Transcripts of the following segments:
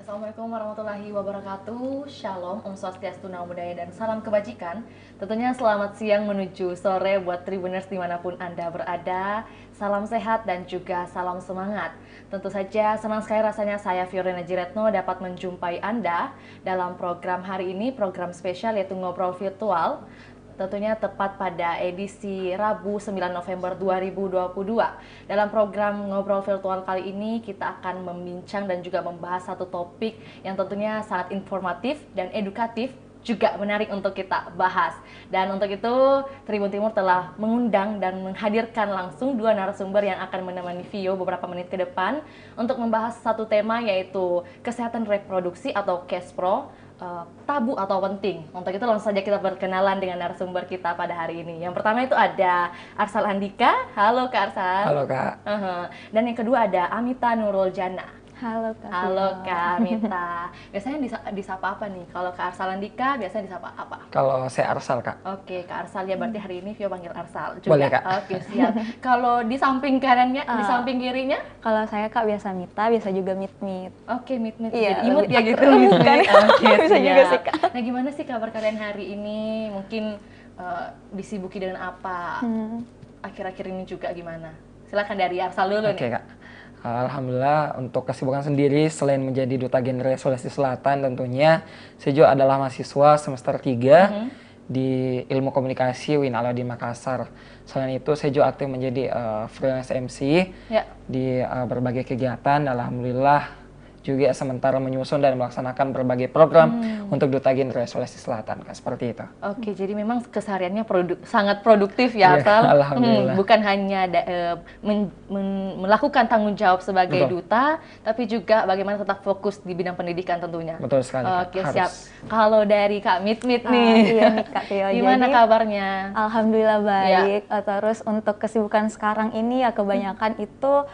Assalamualaikum warahmatullahi wabarakatuh. Shalom, Om Swastiastu, Namo Buddhaya, dan salam kebajikan. Tentunya selamat siang menuju sore buat Tribuners dimanapun Anda berada. Salam sehat dan juga salam semangat. Tentu saja senang sekali rasanya saya Fiorina Jiretno dapat menjumpai Anda dalam program hari ini, program spesial yaitu Ngobrol Virtual. Tentunya tepat pada edisi Rabu 9 November 2022. Dalam program Ngobrol Virtual kali ini kita akan membincang dan juga membahas satu topik yang tentunya sangat informatif dan edukatif, juga menarik untuk kita bahas. Dan untuk itu Tribun Timur telah mengundang dan menghadirkan langsung dua narasumber yang akan menemani Vio beberapa menit ke depan untuk membahas satu tema, yaitu kesehatan reproduksi atau KESPRO, tabu atau penting. Untuk itu langsung saja kita berkenalan dengan narasumber kita pada hari ini. Yang pertama itu ada Arsal Andika. Halo Kak Arsal. Halo Kak. Dan yang kedua ada Amita Nurul Jana. Halo Kak. Halo Kak Amita. Biasanya disapa apa nih? Kalau Kak Arsal Andika biasanya disapa apa? Kalau saya Arsal Kak. Oke, Kak Arsal ya, berarti hari ini Vio panggil Arsal juga. Boleh Kak. Oke, siap. Kalau di samping kanannya, di samping kirinya? Kalau saya Kak biasa Mita, biasa juga Mit-Mit. Oke, Mit-Mit. Iya, Jadi imut ya lebih gitu. akrab Mit-Mit. kan. Oke, Bisa juga siap. sih, Kak. Nah, gimana sih kabar kalian hari ini? Mungkin disibuki dengan apa? Akhir-akhir ini juga gimana? Silakan dari Arsal dulu Oke nih. Kak. Alhamdulillah untuk kesibukan sendiri selain menjadi Duta Genre Sulawesi Selatan tentunya saya juga adalah mahasiswa semester 3 di Ilmu Komunikasi UIN Alauddin Makassar. Selain itu saya juga aktif menjadi freelance MC di berbagai kegiatan. Alhamdulillah juga sementara menyusun dan melaksanakan berbagai program untuk Duta Genre Sulawesi Selatan, Kak, seperti itu. Oke, jadi memang kesehariannya sangat produktif ya, Arsal. Alhamdulillah. Bukan hanya melakukan tanggung jawab sebagai duta, tapi juga bagaimana tetap fokus di bidang pendidikan tentunya. Betul sekali. Oke, siap. Kalau dari Kak Mit-Mit nih, Iya nih Kak Tio. gimana kabarnya? Alhamdulillah baik. Terus untuk kesibukan sekarang ini ya kebanyakan itu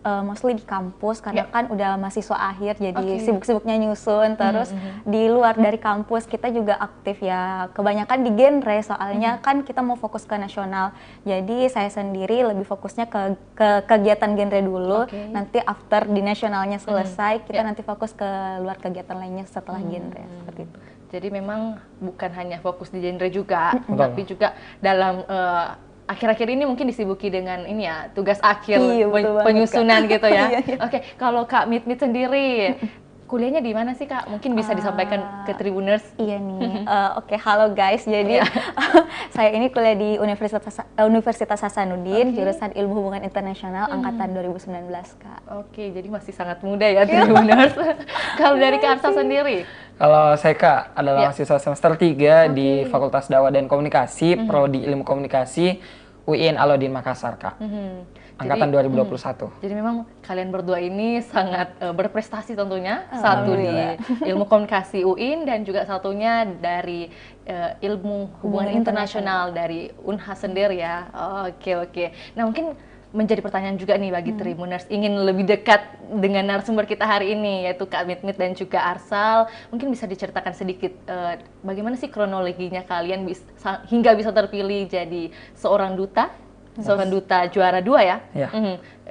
mostly di kampus karena kan udah mahasiswa akhir, jadi sibuk-sibuknya nyusun. Terus di luar dari kampus kita juga aktif ya, kebanyakan di genre soalnya kan kita mau fokus ke nasional. Jadi saya sendiri lebih fokusnya ke kegiatan genre dulu. Nanti after di nasionalnya selesai kita nanti fokus ke luar kegiatan lainnya setelah genre, seperti itu. Jadi memang bukan hanya fokus di genre juga, tapi juga dalam akhir-akhir ini mungkin disibuki dengan ini ya, tugas akhir, penyusunan gitu ya. Oke, kalau Kak Mit-Mit sendiri, kuliahnya di mana sih Kak? Mungkin bisa disampaikan ke Tribuners. Iya nih. Oke, halo guys. Jadi saya ini kuliah di Universitas Hasanuddin, jurusan Ilmu Hubungan Internasional angkatan 2019, Kak. Oke, jadi masih sangat muda ya Tribuners. Kalau dari Kak Arsal sendiri? Kalau saya Kak adalah mahasiswa semester 3 di Fakultas Dakwah dan Komunikasi, Prodi Ilmu Komunikasi UIN Alauddin Makassar, Kak. Angkatan 2021. Jadi memang kalian berdua ini sangat berprestasi tentunya. Satu di Ilmu Komunikasi UIN dan juga satunya dari Ilmu Hubungan Internasional dari Unhas sendiri ya. Oke. Nah, mungkin menjadi pertanyaan juga nih bagi Tribuners, ingin lebih dekat dengan narasumber kita hari ini, yaitu Kak Mit-Mit dan juga Arsal. Mungkin bisa diceritakan sedikit bagaimana sih kronologinya kalian hingga bisa terpilih jadi seorang duta, seorang duta juara 2 ya?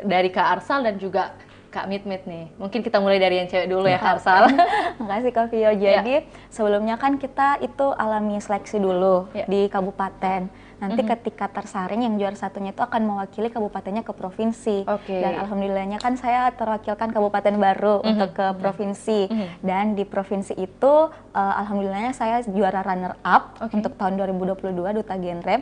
Dari Kak Arsal dan juga Kak Mit-Mit nih. Mungkin kita mulai dari yang cewek dulu ya, Kak Arsal. Makasih Kak Vio. Jadi sebelumnya kan kita itu alami seleksi dulu di kabupaten. Nanti ketika tersaring yang juara satunya itu akan mewakili kabupatennya ke provinsi. Dan alhamdulillahnya kan saya terwakilkan kabupaten baru untuk ke provinsi. Dan di provinsi itu alhamdulillahnya saya juara runner up untuk tahun 2022 Duta Genre.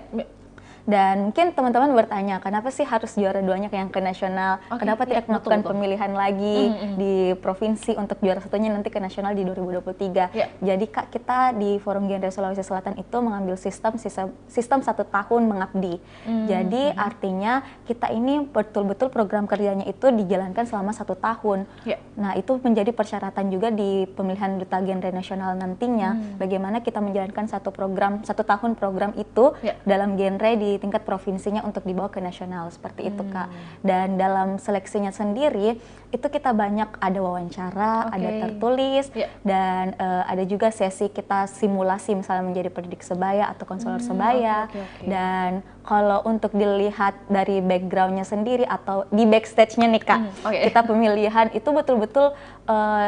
Dan mungkin teman-teman bertanya, kenapa sih harus juara 2-nya yang ke nasional? Kenapa tidak melakukan pemilihan lagi di provinsi untuk juara satunya nanti ke nasional di 2023? Jadi Kak, kita di Forum Genre Sulawesi Selatan itu mengambil sistem 1 tahun mengabdi. Jadi artinya kita ini betul-betul program kerjanya itu dijalankan selama 1 tahun. Nah, itu menjadi persyaratan juga di pemilihan Duta Genre Nasional nantinya. Bagaimana kita menjalankan 1 tahun program itu dalam genre di di tingkat provinsinya untuk dibawa ke nasional seperti itu Kak. Dan dalam seleksinya sendiri itu kita banyak ada wawancara, ada tertulis, dan ada juga sesi kita simulasi misalnya menjadi pendidik sebaya atau konselor sebaya. Dan kalau untuk dilihat dari backgroundnya sendiri atau di backstage-nya nih Kak, kita pemilihan itu betul-betul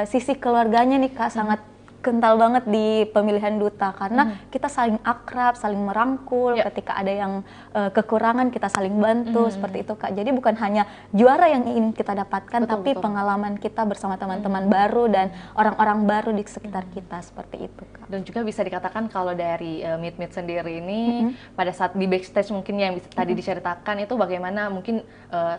sisi keluarganya nih Kak sangat kental banget di pemilihan duta karena kita saling akrab, saling merangkul, ketika ada yang kekurangan kita saling bantu seperti itu Kak. Jadi bukan hanya juara yang ingin kita dapatkan, tapi pengalaman kita bersama teman-teman baru dan orang-orang baru di sekitar kita seperti itu Kak. Dan juga bisa dikatakan kalau dari Meet sendiri ini pada saat di backstage mungkin yang tadi diceritakan itu bagaimana mungkin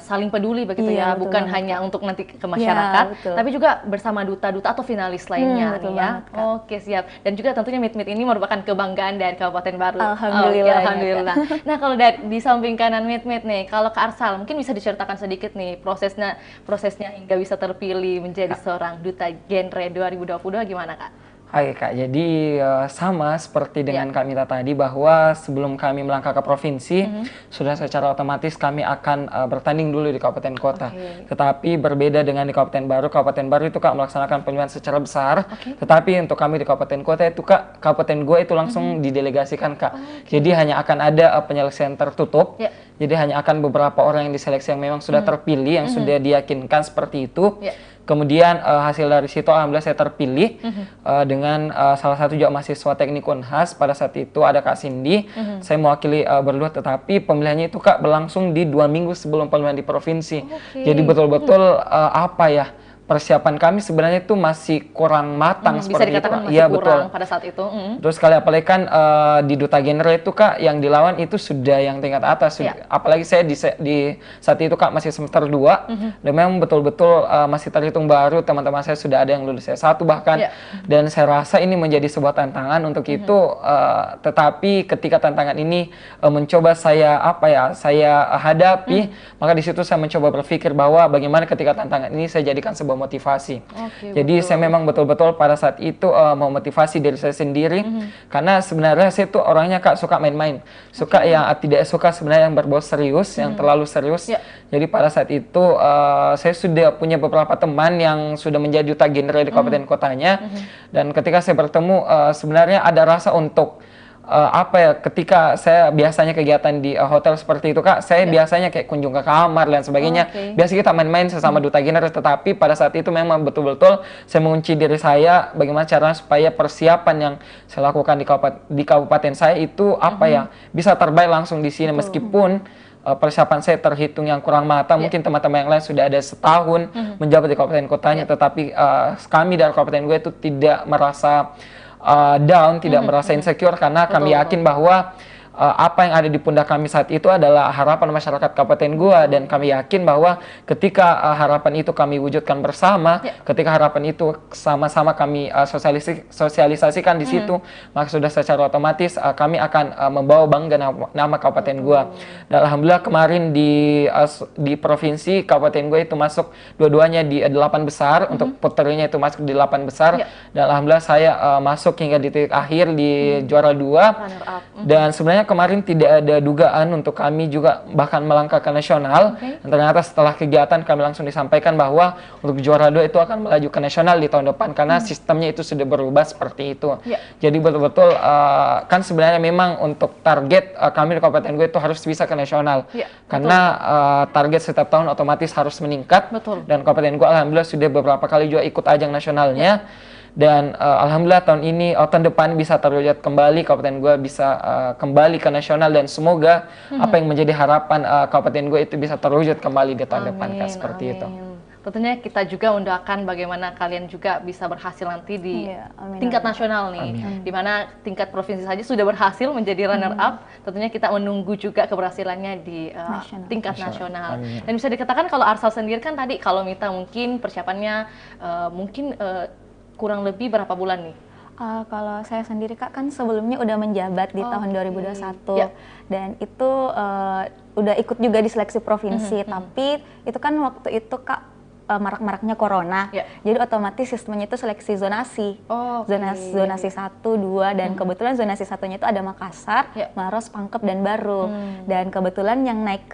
saling peduli begitu ya, bukan hanya untuk nanti ke masyarakat, tapi juga bersama duta-duta atau finalis lainnya nih ya. Oke, siap. Dan juga tentunya Meet ini merupakan kebanggaan dari Kabupaten Baru. Alhamdulillah. Alhamdulillah. Nah, kalau di samping kanan Meet nih, kalau ke Arsal mungkin bisa diceritakan sedikit nih prosesnya hingga bisa terpilih menjadi seorang duta genre 2022 gimana Kak? Oke Kak, jadi sama seperti dengan Kak Mita tadi bahwa sebelum kami melangkah ke provinsi, sudah secara otomatis kami akan bertanding dulu di kabupaten kota. Tetapi berbeda dengan di Kabupaten Baru itu Kak melaksanakan pemilihan secara besar. Tetapi untuk kami di kabupaten kota itu Kak, kabupaten gue itu langsung didelegasikan Kak. Jadi hanya akan ada penyelesaian tertutup. Jadi hanya akan beberapa orang yang diseleksi yang memang sudah terpilih, yang sudah diyakinkan seperti itu. Kemudian hasil dari situ alhamdulillah saya terpilih dengan salah satu juga mahasiswa teknik Unhas. Pada saat itu ada Kak Cindy, saya mewakili berdua, tetapi pemilihannya itu Kak berlangsung di 2 minggu sebelum pemilihan di provinsi. Jadi betul-betul apa ya, persiapan kami sebenarnya itu masih kurang matang seperti itu. Iya betul. Pada saat itu. Terus kali apalagi kan di duta genre itu Kak yang dilawan itu sudah yang tingkat atas. Apalagi saya di saat itu Kak masih semester 2 dan memang betul-betul masih terhitung baru. Teman-teman saya sudah ada yang lulus S1 bahkan. Dan saya rasa ini menjadi sebuah tantangan untuk itu. Tetapi ketika tantangan ini mencoba saya hadapi, maka di situ saya mencoba berpikir bahwa bagaimana ketika tantangan ini saya jadikan sebuah motivasi. Jadi saya memang betul-betul pada saat itu memotivasi diri saya sendiri karena sebenarnya saya tuh orangnya Kak suka main-main, suka yang tidak suka sebenarnya yang berbau serius, yang terlalu serius. Jadi pada saat itu saya sudah punya beberapa teman yang sudah menjadi duta genre di kabupaten kotanya dan ketika saya bertemu sebenarnya ada rasa untuk ketika saya biasanya kegiatan di hotel seperti itu Kak, saya biasanya kayak kunjung ke kamar dan sebagainya. Biasa kita main-main sesama duta genre, tetapi pada saat itu memang betul-betul saya mengunci diri saya bagaimana caranya supaya persiapan yang saya lakukan di kabupaten saya itu bisa terbaik langsung di sini. Meskipun persiapan saya terhitung yang kurang matang, mungkin teman-teman yang lain sudah ada setahun menjabat di kabupaten kotanya, tetapi kami dari kabupaten gue itu tidak merasa down, tidak merasa insecure karena kami yakin bahwa apa yang ada di pundak kami saat itu adalah harapan masyarakat Kabupaten Goa dan kami yakin bahwa ketika harapan itu kami wujudkan bersama, ketika harapan itu sama-sama kami sosialisasikan di situ, maka sudah secara otomatis kami akan membawa bangga nama Kabupaten Goa. Dan alhamdulillah kemarin di provinsi Kabupaten Goa itu masuk dua-duanya di 8 besar, untuk puterinya itu masuk di 8 besar, dan alhamdulillah saya masuk hingga di titik akhir di juara 2. Dan sebenarnya kemarin tidak ada dugaan untuk kami juga bahkan melangkah ke nasional. Dan ternyata setelah kegiatan kami langsung disampaikan bahwa untuk juara 2 itu akan melaju ke nasional di tahun depan karena sistemnya itu sudah berubah seperti itu. Jadi betul-betul kan sebenarnya memang untuk target kami di Kabupaten gue itu harus bisa ke nasional. Karena target setiap tahun otomatis harus meningkat. Dan Kabupaten gue alhamdulillah sudah beberapa kali juga ikut ajang nasionalnya. Dan alhamdulillah tahun ini, tahun depan bisa terwujud kembali, kabupaten gue bisa kembali ke nasional dan semoga apa yang menjadi harapan kabupaten gue itu bisa terwujud kembali di tahun depan Kak, seperti itu. Tentunya kita juga mendoakan bagaimana kalian juga bisa berhasil nanti di tingkat nasional nih, dimana tingkat provinsi saja sudah berhasil menjadi runner up. Tentunya kita menunggu juga keberhasilannya di tingkat nasional. Dan bisa dikatakan kalau Arsal sendiri kan tadi kalau Mita mungkin persiapannya mungkin kurang lebih berapa bulan nih? Kalau saya sendiri Kak kan sebelumnya udah menjabat di tahun 2021 dan itu udah ikut juga di seleksi provinsi, tapi itu kan waktu itu Kak marak-maraknya corona. Jadi otomatis sistemnya itu seleksi zonasi. Zonasi 1, 2 dan kebetulan zonasi satunya itu ada Makassar, Maros, Pangkep dan Baru. Dan kebetulan yang naik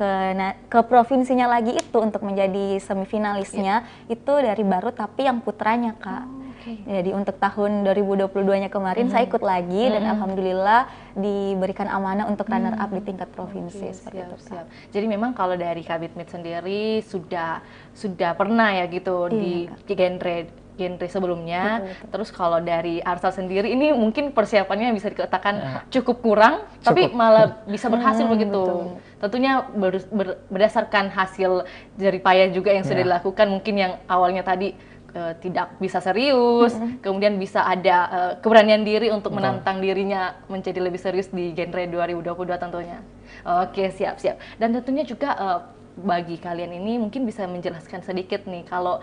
ke provinsinya lagi itu untuk menjadi semifinalisnya itu dari Baru tapi yang putranya, Kak. Jadi untuk tahun 2022-nya kemarin saya ikut lagi dan alhamdulillah diberikan amanah untuk runner up di tingkat provinsi seperti itu. Siap. Jadi memang kalau dari Kabitmit sendiri sudah pernah ya gitu di genre sebelumnya. Terus kalau dari Arsal sendiri ini mungkin persiapannya bisa dikatakan cukup kurang, tapi malah bisa berhasil begitu. Tentunya berdasarkan hasil jerih payah juga yang sudah dilakukan, mungkin yang awalnya tadi tidak bisa serius, kemudian bisa ada keberanian diri untuk menantang dirinya menjadi lebih serius di genre 2022 tentunya. Oke, siap. Dan tentunya juga bagi kalian ini mungkin bisa menjelaskan sedikit nih kalau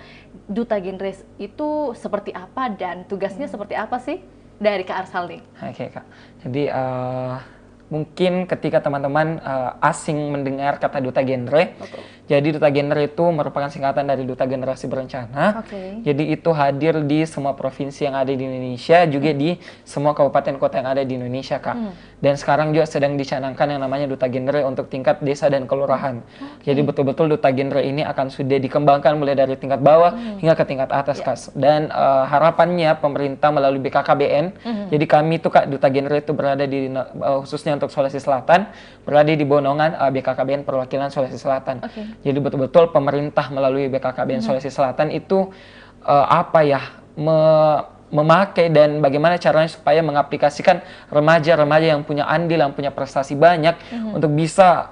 Duta Genre itu seperti apa dan tugasnya seperti apa sih dari Kak Arsal nih? Oke, Kak. Jadi mungkin ketika teman-teman asing mendengar kata Duta Genre, jadi Duta Genre itu merupakan singkatan dari Duta Generasi Berencana. Jadi itu hadir di semua provinsi yang ada di Indonesia, juga di semua kabupaten kota yang ada di Indonesia, Kak. Dan sekarang juga sedang dicanangkan yang namanya Duta Genre untuk tingkat desa dan kelurahan. Jadi betul-betul Duta Genre ini akan sudah dikembangkan mulai dari tingkat bawah hingga ke tingkat atas, Kak. Dan harapannya pemerintah melalui BKKBN, jadi kami itu, Kak, Duta Genre itu berada di khususnya untuk Sulawesi Selatan, berada di Bonongan BKKBN Perwakilan Sulawesi Selatan. Jadi betul-betul pemerintah melalui BKKBN Sulawesi Selatan itu memakai dan bagaimana caranya supaya mengaplikasikan remaja-remaja yang punya andil, yang punya prestasi banyak untuk bisa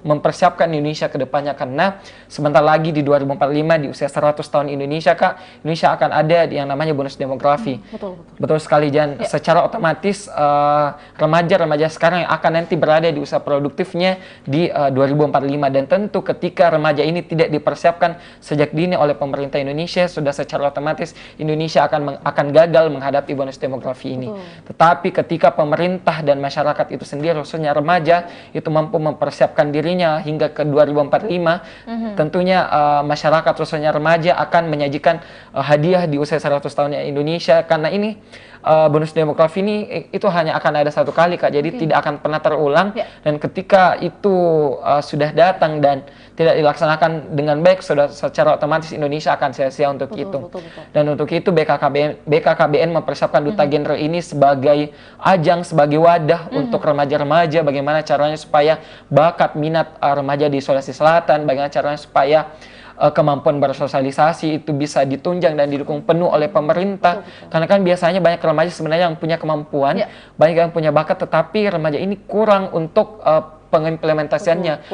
mempersiapkan Indonesia ke depannya, karena sebentar lagi di 2045 di usia 100 tahun Indonesia, Kak, Indonesia akan ada yang namanya bonus demografi. Betul sekali, dan secara otomatis remaja-remaja sekarang yang akan nanti berada di usia produktifnya di 2045, dan tentu ketika remaja ini tidak dipersiapkan sejak dini oleh pemerintah Indonesia, sudah secara otomatis Indonesia akan gagal menghadapi bonus demografi ini. Tetapi ketika pemerintah dan masyarakat itu sendiri, khususnya remaja, itu mampu mempersiapkan diri hingga ke 2045, tentunya masyarakat khususnya remaja akan menyajikan hadiah di usia 100 tahunnya Indonesia, karena ini bonus demografi ini itu hanya akan ada satu kali, Kak, jadi tidak akan pernah terulang. Dan ketika itu sudah datang dan tidak dilaksanakan dengan baik, sudah secara otomatis Indonesia akan sia-sia untuk itu. Dan untuk itu BKKBN mempersiapkan Duta Genre ini sebagai ajang, sebagai wadah untuk remaja-remaja, bagaimana caranya supaya bakat minat remaja di Sulawesi Selatan, bagaimana caranya supaya kemampuan bersosialisasi itu bisa ditunjang dan didukung penuh oleh pemerintah. Karena kan biasanya banyak remaja sebenarnya yang punya kemampuan, banyak yang punya bakat, tetapi remaja ini kurang untuk pengimplementasiannya.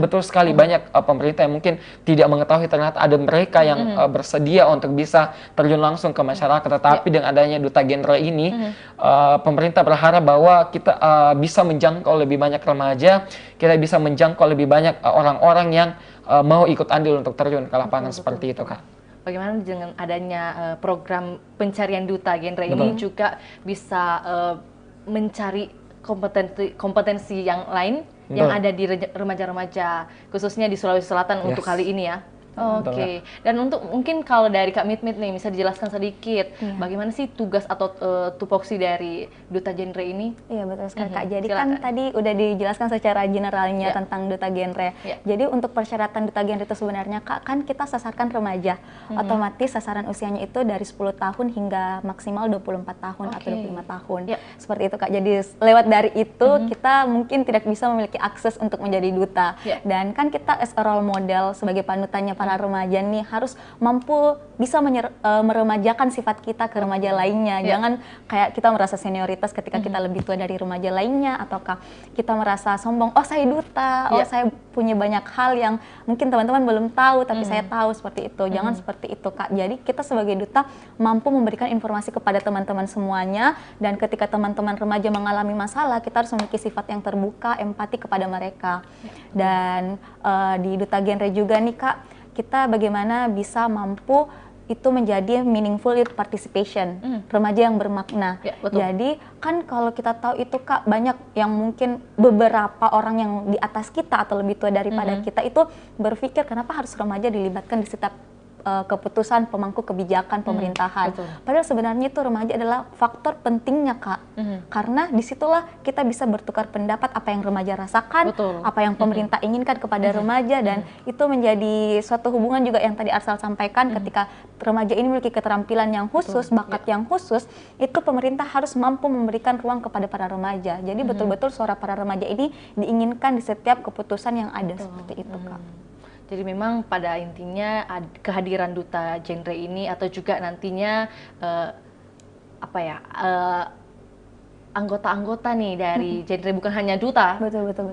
Betul sekali. Banyak pemerintah yang mungkin tidak mengetahui ternyata ada mereka yang bersedia untuk bisa terjun langsung ke masyarakat. Tetapi dengan adanya Duta Genre ini, pemerintah berharap bahwa kita bisa menjangkau lebih banyak remaja, kita bisa menjangkau lebih banyak orang-orang yang mau ikut andil untuk terjun ke lapangan seperti itu, Kak. Bagaimana dengan adanya program pencarian Duta Genre ini juga bisa mencari kompetensi yang lain yang ada di remaja-remaja khususnya di Sulawesi Selatan untuk kali ini ya. Oke. Dan untuk mungkin kalau dari Kak Mit nih bisa dijelaskan sedikit bagaimana sih tugas atau tupoksi dari Duta Genre ini? Iya, betul sekali, Kak. Jadi kan tadi udah dijelaskan secara generalnya tentang Duta Genre. Jadi untuk persyaratan Duta Genre itu sebenarnya, Kak, kan kita sasarkan remaja. Otomatis sasaran usianya itu dari 10 tahun hingga maksimal 24 tahun atau 25 tahun. Seperti itu, Kak. Jadi lewat dari itu kita mungkin tidak bisa memiliki akses untuk menjadi duta. Dan kan kita as a role model sebagai panutannya para remaja nih harus mampu bisa meremajakan sifat kita ke remaja lainnya. Jangan kayak kita merasa senioritas ketika kita lebih tua dari remaja lainnya, ataukah kita merasa sombong, oh saya duta, oh saya punya banyak hal yang mungkin teman-teman belum tahu tapi saya tahu, seperti itu. Jangan seperti itu, Kak. Jadi kita sebagai duta mampu memberikan informasi kepada teman-teman semuanya, dan ketika teman-teman remaja mengalami masalah, kita harus memiliki sifat yang terbuka, empati kepada mereka. Dan di Duta Genre juga nih, Kak, kita bagaimana bisa mampu itu menjadi meaningful youth participation, remaja yang bermakna. Ya, jadi kan kalau kita tahu itu Kak, banyak yang mungkin beberapa orang yang di atas kita atau lebih tua daripada kita itu berpikir kenapa harus remaja dilibatkan di setiap keputusan pemangku kebijakan pemerintahan. Padahal sebenarnya itu remaja adalah faktor pentingnya Kak, karena disitulah kita bisa bertukar pendapat apa yang remaja rasakan, apa yang pemerintah inginkan kepada remaja, dan itu menjadi suatu hubungan juga yang tadi Arsal sampaikan, ketika remaja ini memiliki keterampilan yang khusus, bakat yang khusus, itu pemerintah harus mampu memberikan ruang kepada para remaja. Jadi betul-betul suara para remaja ini diinginkan di setiap keputusan yang ada seperti itu Kak. Jadi memang pada intinya kehadiran duta genre ini atau juga nantinya anggota-anggota nih dari genre, bukan hanya duta,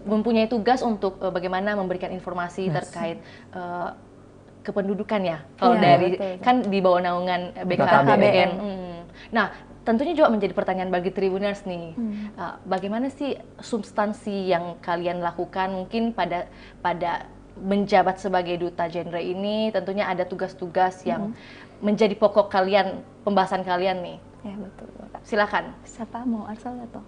mempunyai tugas untuk bagaimana memberikan informasi terkait kependudukan ya. Kalau kan di bawah naungan BKKBN. Nah, tentunya juga menjadi pertanyaan bagi Tribuners nih, bagaimana sih substansi yang kalian lakukan mungkin pada menjabat sebagai duta genre ini? Tentunya ada tugas-tugas yang menjadi pokok kalian, pembahasan kalian nih. Ya betul. Silakan. Siapa, mau Arsal atau?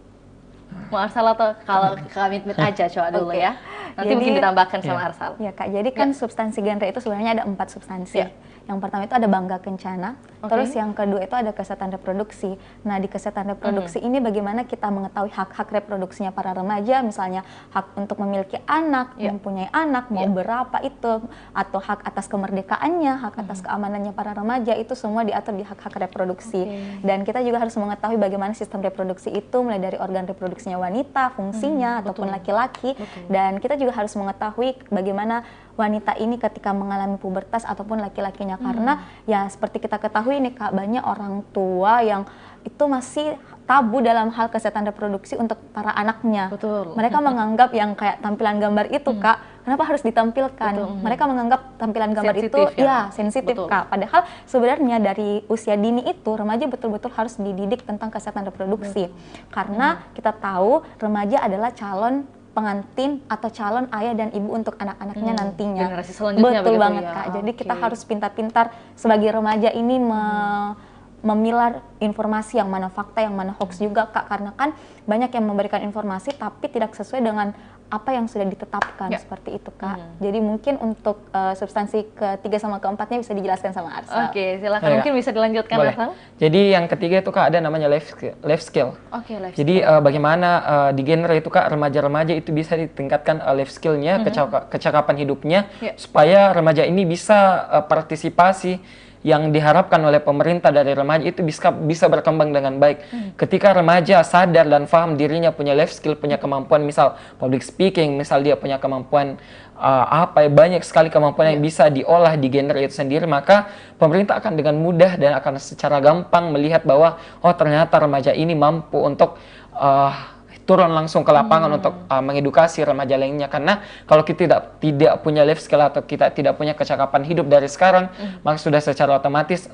Mau Arsal atau kalau kami aja coba dulu ya. Nanti mungkin ditambahkan sama Arsal. Ya Kak, jadi kan substansi genre itu sebenarnya ada 4 substansi. Yang pertama itu ada bangga kencana, terus yang kedua itu ada kesehatan reproduksi. Nah, di kesehatan reproduksi ini bagaimana kita mengetahui hak-hak reproduksinya para remaja, misalnya hak untuk memiliki anak, mempunyai anak, mau berapa itu, atau hak atas kemerdekaannya, hak atas keamanannya para remaja, itu semua diatur di hak-hak reproduksi. Dan kita juga harus mengetahui bagaimana sistem reproduksi itu, mulai dari organ reproduksinya wanita, fungsinya, ataupun laki-laki. Dan kita juga harus mengetahui bagaimana wanita ini ketika mengalami pubertas ataupun laki-lakinya, karena ya seperti kita ketahui nih Kak, banyak orang tua yang itu masih tabu dalam hal kesehatan reproduksi untuk para anaknya. Mereka menganggap yang kayak tampilan gambar itu Kak, kenapa harus ditampilkan? Mereka menganggap tampilan gambar sensitif, itu sensitif Kak. Padahal sebenarnya dari usia dini itu remaja betul-betul harus dididik tentang kesehatan reproduksi. Karena kita tahu remaja adalah calon pengantin atau calon ayah dan ibu untuk anak-anaknya nantinya. Generasi selanjutnya. Betul banget Kak. Jadi kita harus pintar-pintar sebagai remaja ini memilah informasi yang mana fakta, yang mana hoax juga Kak. Karena kan banyak yang memberikan informasi tapi tidak sesuai dengan apa yang sudah ditetapkan, seperti itu Kak. Jadi mungkin untuk substansi ketiga sama keempatnya bisa dijelaskan sama Arsal. Oke, silakan. Mungkin bisa dilanjutkan Arsal. Jadi yang ketiga itu Kak ada namanya life skill. Jadi bagaimana di genre itu Kak, remaja-remaja itu bisa ditingkatkan life skillnya, kecakapan hidupnya, supaya remaja ini bisa partisipasi yang diharapkan oleh pemerintah dari remaja itu bisa berkembang dengan baik. Ketika remaja sadar dan paham dirinya punya life skill, punya kemampuan misal public speaking, misal dia punya kemampuan banyak sekali kemampuan yang bisa diolah di genre itu sendiri, maka pemerintah akan dengan mudah dan akan secara gampang melihat bahwa oh ternyata remaja ini mampu untuk turun langsung ke lapangan untuk mengedukasi remaja lainnya. Karena kalau kita tidak punya life skill atau kita tidak punya kecakapan hidup dari sekarang, maka sudah secara otomatis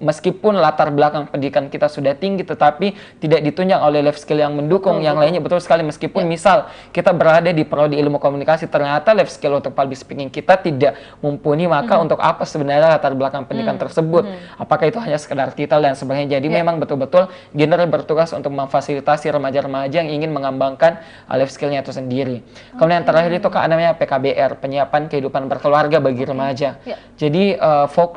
meskipun latar belakang pendidikan kita sudah tinggi tetapi tidak ditunjang oleh life skill yang mendukung yang lainnya. Betul sekali, meskipun misal kita berada di prodi ilmu komunikasi, ternyata life skill untuk public speaking kita tidak mumpuni, maka untuk apa sebenarnya latar belakang pendidikan tersebut? Apakah itu hanya sekedar titel dan sebagainya? Jadi memang betul-betul genre bertugas untuk memfasilitasi remaja-remaja yang ingin mengembangkan life skillnya itu sendiri. Kemudian yang terakhir itu Kak namanya PKBR, penyiapan kehidupan berkeluarga bagi remaja. Jadi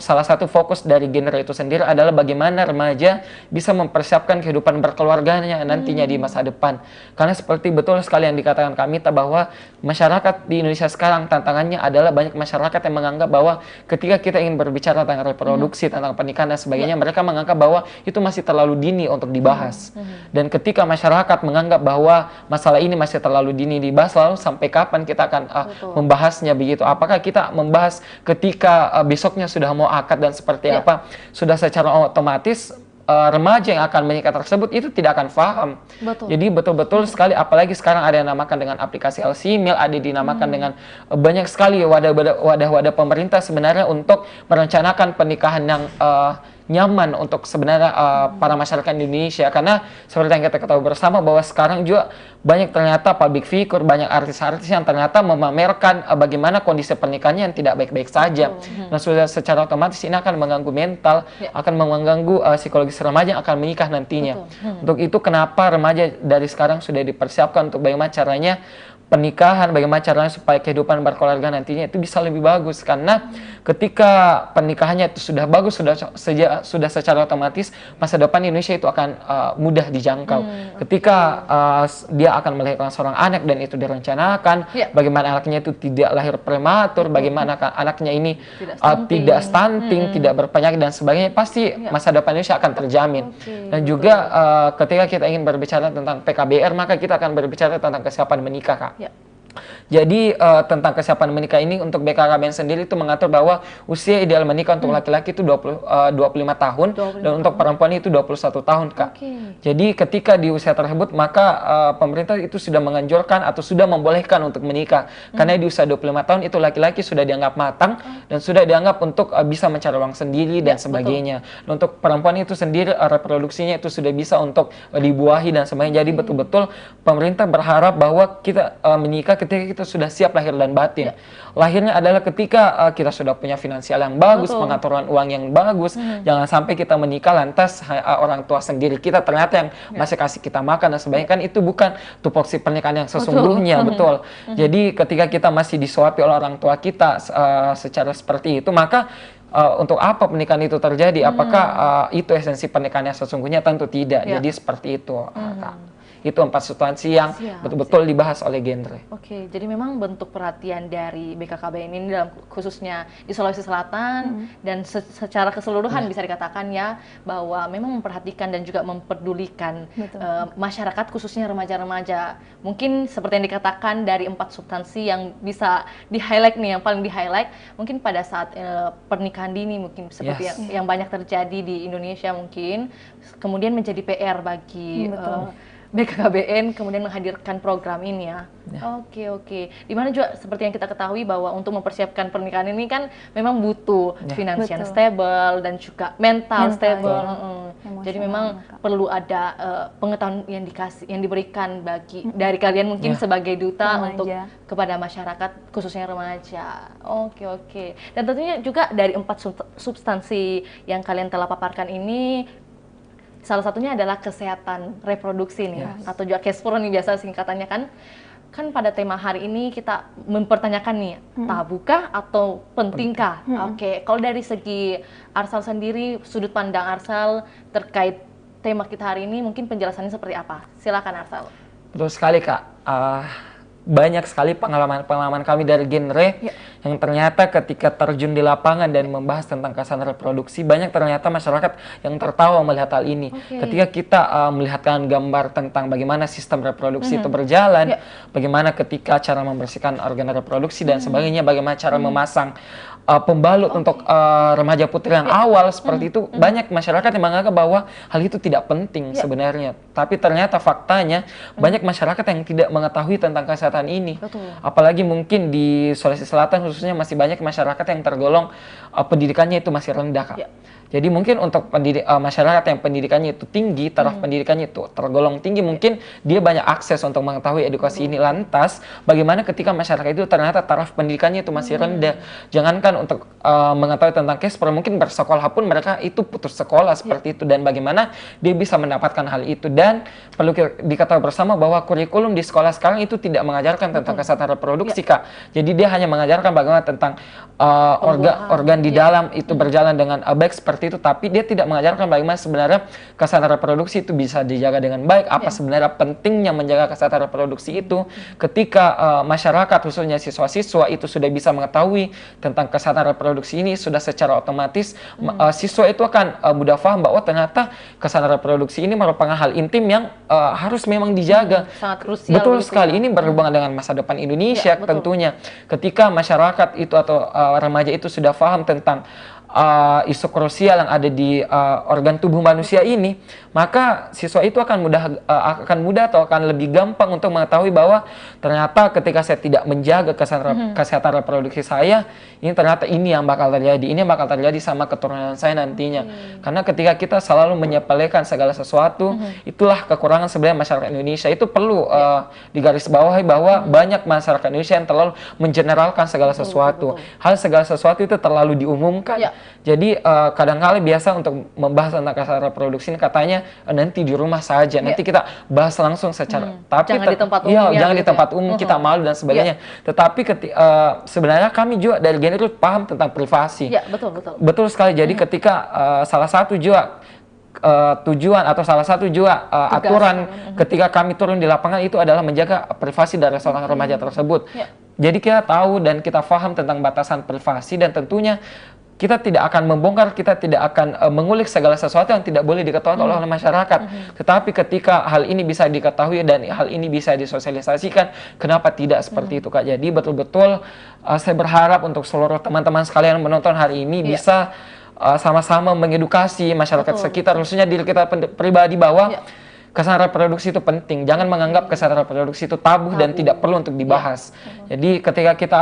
salah satu fokus dari genre itu sendiri adalah bagaimana remaja bisa mempersiapkan kehidupan berkeluarganya nantinya di masa depan. Karena seperti betul sekali yang dikatakan kami bahwa masyarakat di Indonesia sekarang tantangannya adalah banyak masyarakat yang menganggap bahwa ketika kita ingin berbicara tentang reproduksi, tentang pernikahan dan sebagainya, mereka menganggap bahwa itu masih terlalu dini untuk dibahas. Dan ketika masyarakat menganggap bahwa masalah ini masih terlalu dini dibahas, lalu sampai kapan kita akan membahasnya begitu? Apakah kita membahas ketika besoknya sudah mau akad dan seperti apa? Sudah secara otomatis remaja yang akan menikah tersebut itu tidak akan paham. Jadi betul-betul sekali, apalagi sekarang ada yang namakan dengan aplikasi LC-Mail, ada dinamakan dengan banyak sekali wadah-wadah pemerintah sebenarnya untuk merencanakan pernikahan yang nyaman untuk sebenarnya para masyarakat Indonesia, karena seperti yang kita ketahui bersama bahwa sekarang juga banyak ternyata public figure, banyak artis-artis yang ternyata memamerkan bagaimana kondisi pernikahannya yang tidak baik-baik saja. Nah, sudah secara otomatis ini akan mengganggu mental, akan mengganggu psikologis remaja yang akan menikah nantinya. Untuk itu kenapa remaja dari sekarang sudah dipersiapkan untuk bagaimana caranya pernikahan, bagaimana caranya supaya kehidupan berkeluarga nantinya itu bisa lebih bagus, karena ketika pernikahannya itu sudah bagus, sudah secara otomatis masa depan Indonesia itu akan mudah dijangkau. Ketika dia akan melahirkan seorang anak dan itu direncanakan, bagaimana anaknya itu tidak lahir prematur, bagaimana anaknya ini tidak stunting, tidak berpenyakit dan sebagainya, pasti masa depan Indonesia akan terjamin. Dan juga ketika kita ingin berbicara tentang PKBR, maka kita akan berbicara tentang kesiapan menikah, Kak. Jadi tentang kesiapan menikah ini untuk BKKBN sendiri itu mengatur bahwa usia ideal menikah untuk laki-laki itu 25 tahun dan untuk perempuan itu 21 tahun, Kak. Jadi ketika di usia tersebut maka pemerintah itu sudah menganjurkan atau sudah membolehkan untuk menikah. Karena di usia 25 tahun itu laki-laki sudah dianggap matang dan sudah dianggap untuk bisa mencari uang sendiri dan sebagainya. Dan untuk perempuan itu sendiri reproduksinya itu sudah bisa untuk dibuahi dan sebagainya. Jadi betul-betul pemerintah berharap bahwa kita menikah ketika kita sudah siap lahir dan batin. Lahirnya adalah ketika kita sudah punya finansial yang bagus, pengaturan uang yang bagus. Jangan sampai kita menikah lantas orang tua sendiri kita ternyata yang masih kasih kita makan dan sebagainya, kan itu bukan tupoksi pernikahan yang sesungguhnya. Betul. Jadi ketika kita masih disuapi oleh orang tua kita secara seperti itu, maka untuk apa pernikahan itu terjadi? Apakah itu esensi pernikahan yang sesungguhnya? Tentu tidak. Jadi seperti itu, Kak. Itu 4 substansi yang betul-betul dibahas oleh genre. Oke, jadi memang bentuk perhatian dari BKKBN ini dalam khususnya di Sulawesi Selatan dan secara keseluruhan bisa dikatakan ya bahwa memang memperhatikan dan juga mempedulikan masyarakat khususnya remaja-remaja. Mungkin seperti yang dikatakan dari 4 substansi yang bisa di-highlight nih, yang paling di-highlight mungkin pada saat pernikahan dini mungkin seperti yang banyak terjadi di Indonesia mungkin, kemudian menjadi PR bagi BKKBN kemudian menghadirkan program ini ya. Oke. Dimana juga seperti yang kita ketahui bahwa untuk mempersiapkan pernikahan ini kan memang butuh financial stable dan juga mental stable. Jadi memang perlu ada pengetahuan yang diberikan dari kalian mungkin sebagai duta untuk kepada masyarakat khususnya remaja. Oke. Dan tentunya juga dari 4 substansi yang kalian telah paparkan ini, salah satunya adalah kesehatan reproduksi nih, atau juga KESPRO nih biasa singkatannya kan. Kan pada tema hari ini kita mempertanyakan nih, tabukah atau pentingkah? Oke, kalau dari segi Arsal sendiri, sudut pandang Arsal terkait tema kita hari ini, mungkin penjelasannya seperti apa? Silakan Arsal. Betul sekali, Kak. Banyak sekali pengalaman kami dari genre yang ternyata ketika terjun di lapangan dan membahas tentang kesehatan reproduksi, banyak ternyata masyarakat yang tertawa melihat hal ini. Ketika kita melihatkan gambar tentang bagaimana sistem reproduksi itu berjalan, bagaimana ketika cara membersihkan organ reproduksi dan sebagainya, bagaimana cara memasang pembalut untuk remaja putri yang awal seperti itu, banyak masyarakat yang menganggap bahwa hal itu tidak penting sebenarnya. Tapi ternyata faktanya banyak masyarakat yang tidak mengetahui tentang kesehatan ini. Apalagi mungkin di Sulawesi Selatan khususnya masih banyak masyarakat yang tergolong pendidikannya itu masih rendah, Kak. Jadi mungkin untuk masyarakat yang pendidikannya itu tinggi, taraf pendidikannya itu tergolong tinggi, mungkin dia banyak akses untuk mengetahui edukasi ini. Lantas, bagaimana ketika masyarakat itu ternyata taraf pendidikannya itu masih rendah? Jangankan untuk mengetahui tentang KESPRO, mungkin bersekolah pun mereka itu putus sekolah seperti itu. Dan bagaimana dia bisa mendapatkan hal itu? Dan perlu diketahui bersama bahwa kurikulum di sekolah sekarang itu tidak mengajarkan tentang kesehatan reproduksi, Kak. Jadi dia hanya mengajarkan bagaimana tentang organ di dalam itu berjalan dengan baik seperti itu, tapi dia tidak mengajarkan bagaimana sebenarnya kesehatan reproduksi itu bisa dijaga dengan baik, apa sebenarnya pentingnya menjaga kesehatan reproduksi itu. Ketika masyarakat khususnya siswa-siswa itu sudah bisa mengetahui tentang kesehatan reproduksi ini, sudah secara otomatis siswa itu akan mudah paham bahwa ternyata kesehatan reproduksi ini merupakan hal intim yang harus memang dijaga. Sangat krusial. Betul sekali, ini berhubungan dengan masa depan Indonesia tentunya. Ketika masyarakat itu atau remaja itu sudah paham tentang isu krusial yang ada di organ tubuh manusia ini, maka siswa itu akan mudah atau akan lebih gampang untuk mengetahui bahwa ternyata ketika saya tidak menjaga kesehatan reproduksi saya, ini ternyata ini yang bakal terjadi sama keturunan saya nantinya. Karena ketika kita selalu menyepelekan segala sesuatu, itulah kekurangan sebenarnya masyarakat Indonesia. Itu perlu digarisbawahi bahwa banyak masyarakat Indonesia yang terlalu mengeneralkan segala sesuatu. Segala sesuatu itu terlalu diumumkan. Jadi kadang-kala biasa untuk membahas tentang kesehatan reproduksi ini katanya nanti di rumah saja, nanti kita bahas langsung secara, tapi jangan di tempat umum, jangan di tempat umum, kita malu dan sebagainya. Tetapi sebenarnya kami juga dari Gender paham tentang privasi. Betul sekali. Jadi ketika salah satu juga tujuan atau salah satu juga aturan ketika kami turun di lapangan itu adalah menjaga privasi dari seorang remaja tersebut. Jadi kita tahu dan kita paham tentang batasan privasi, dan tentunya kita tidak akan membongkar, kita tidak akan mengulik segala sesuatu yang tidak boleh diketahui oleh masyarakat. Tetapi ketika hal ini bisa diketahui dan hal ini bisa disosialisasikan, kenapa tidak seperti itu, Kak? Jadi betul-betul saya berharap untuk seluruh teman-teman sekalian yang menonton hari ini bisa sama-sama mengedukasi masyarakat sekitar, khususnya diri kita pribadi, bahwa kesehatan reproduksi itu penting. Jangan menganggap kesehatan reproduksi itu tabu dan tidak perlu untuk dibahas. Jadi ketika kita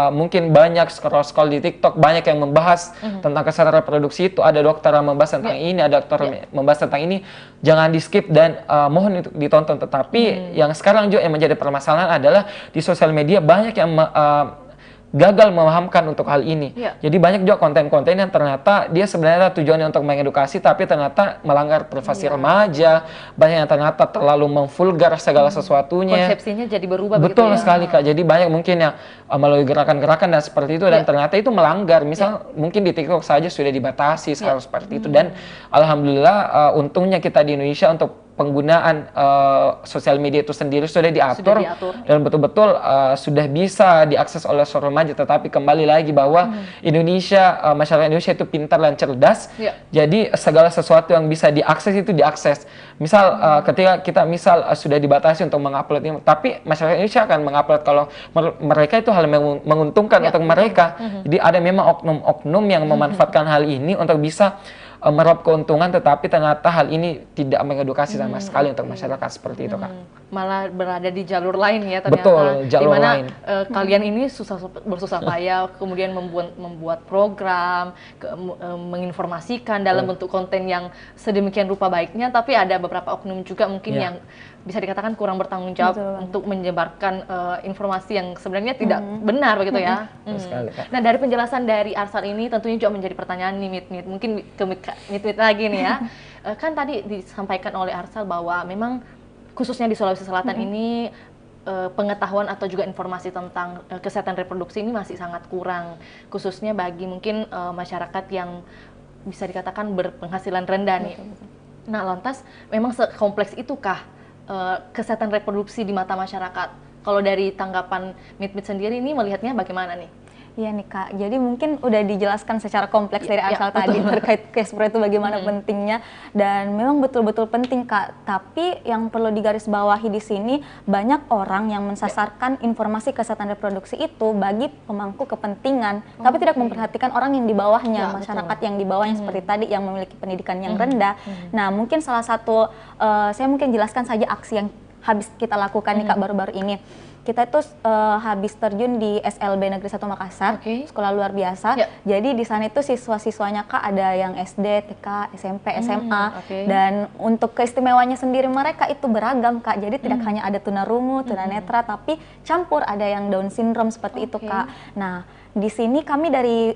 mungkin banyak scroll di TikTok, banyak yang membahas tentang kesehatan reproduksi itu, ada dokter yang membahas tentang ini, ada dokter membahas tentang ini, jangan di skip dan mohon untuk ditonton. Tetapi yang sekarang juga yang menjadi permasalahan adalah di sosial media banyak yang gagal memahamkan untuk hal ini. Jadi banyak juga konten-konten yang ternyata dia sebenarnya tujuannya untuk mengedukasi, tapi ternyata melanggar privasi remaja. Banyak yang ternyata terlalu memvulgar segala sesuatunya. Konsepsinya jadi berubah. Betul sekali, Kak. Jadi banyak mungkin yang melalui gerakan-gerakan dan seperti itu, dan ternyata itu melanggar. Misal mungkin di TikTok saja sudah dibatasi harus seperti itu. Dan alhamdulillah untungnya kita di Indonesia untuk penggunaan sosial media itu sendiri sudah diatur. Dan betul-betul sudah bisa diakses oleh seorang remaja. Tetapi kembali lagi bahwa masyarakat Indonesia itu pintar dan cerdas. Jadi segala sesuatu yang bisa diakses itu diakses. Misal ketika kita sudah dibatasi untuk mengupload ini, tapi masyarakat Indonesia akan mengupload kalau mereka itu hal yang menguntungkan untuk mereka. Jadi ada memang oknum-oknum yang memanfaatkan hal ini untuk bisa meraup keuntungan, tetapi ternyata hal ini tidak mengedukasi sama sekali untuk masyarakat seperti itu, Kak. Malah berada di jalur lain ya ternyata. Betul, jalur lain. Kalian ini bersusah payah, kemudian membuat program, menginformasikan dalam bentuk konten yang sedemikian rupa baiknya, tapi ada beberapa oknum juga mungkin yang bisa dikatakan kurang bertanggung jawab untuk menyebarkan informasi yang sebenarnya tidak benar begitu ya. Nah, dari penjelasan dari Arsal ini tentunya juga menjadi pertanyaan nih, Mit. Mungkin ke Mit lagi nih ya. Kan tadi disampaikan oleh Arsal bahwa memang khususnya di Sulawesi Selatan ini pengetahuan atau juga informasi tentang kesehatan reproduksi ini masih sangat kurang, khususnya bagi mungkin masyarakat yang bisa dikatakan berpenghasilan rendah nih. Nah, lantas memang sekompleks itukah kesehatan reproduksi di mata masyarakat? Kalau dari tanggapan Mit sendiri ini melihatnya bagaimana nih? Iya nih, Kak, jadi mungkin udah dijelaskan secara kompleks dari Arsal tadi terkait case-pro itu bagaimana pentingnya, dan memang betul-betul penting, Kak. Tapi yang perlu digarisbawahi di sini, banyak orang yang mensasarkan informasi kesehatan reproduksi itu bagi pemangku kepentingan, tapi tidak memperhatikan orang yang di bawahnya, masyarakat yang di bawahnya seperti tadi yang memiliki pendidikan yang rendah. Nah, mungkin salah satu, saya mungkin jelaskan saja aksi yang habis kita lakukan nih, Kak, baru-baru ini. Kita itu habis terjun di SLB Negeri 1 Makassar, sekolah luar biasa. Jadi di sana itu siswa-siswanya, Kak, ada yang SD, TK, SMP, SMA. Dan untuk keistimewanya sendiri mereka itu beragam, Kak. Jadi tidak hanya ada tunarungu, tunanetra, tapi campur, ada yang Down syndrome seperti itu, Kak. Nah, di sini kami dari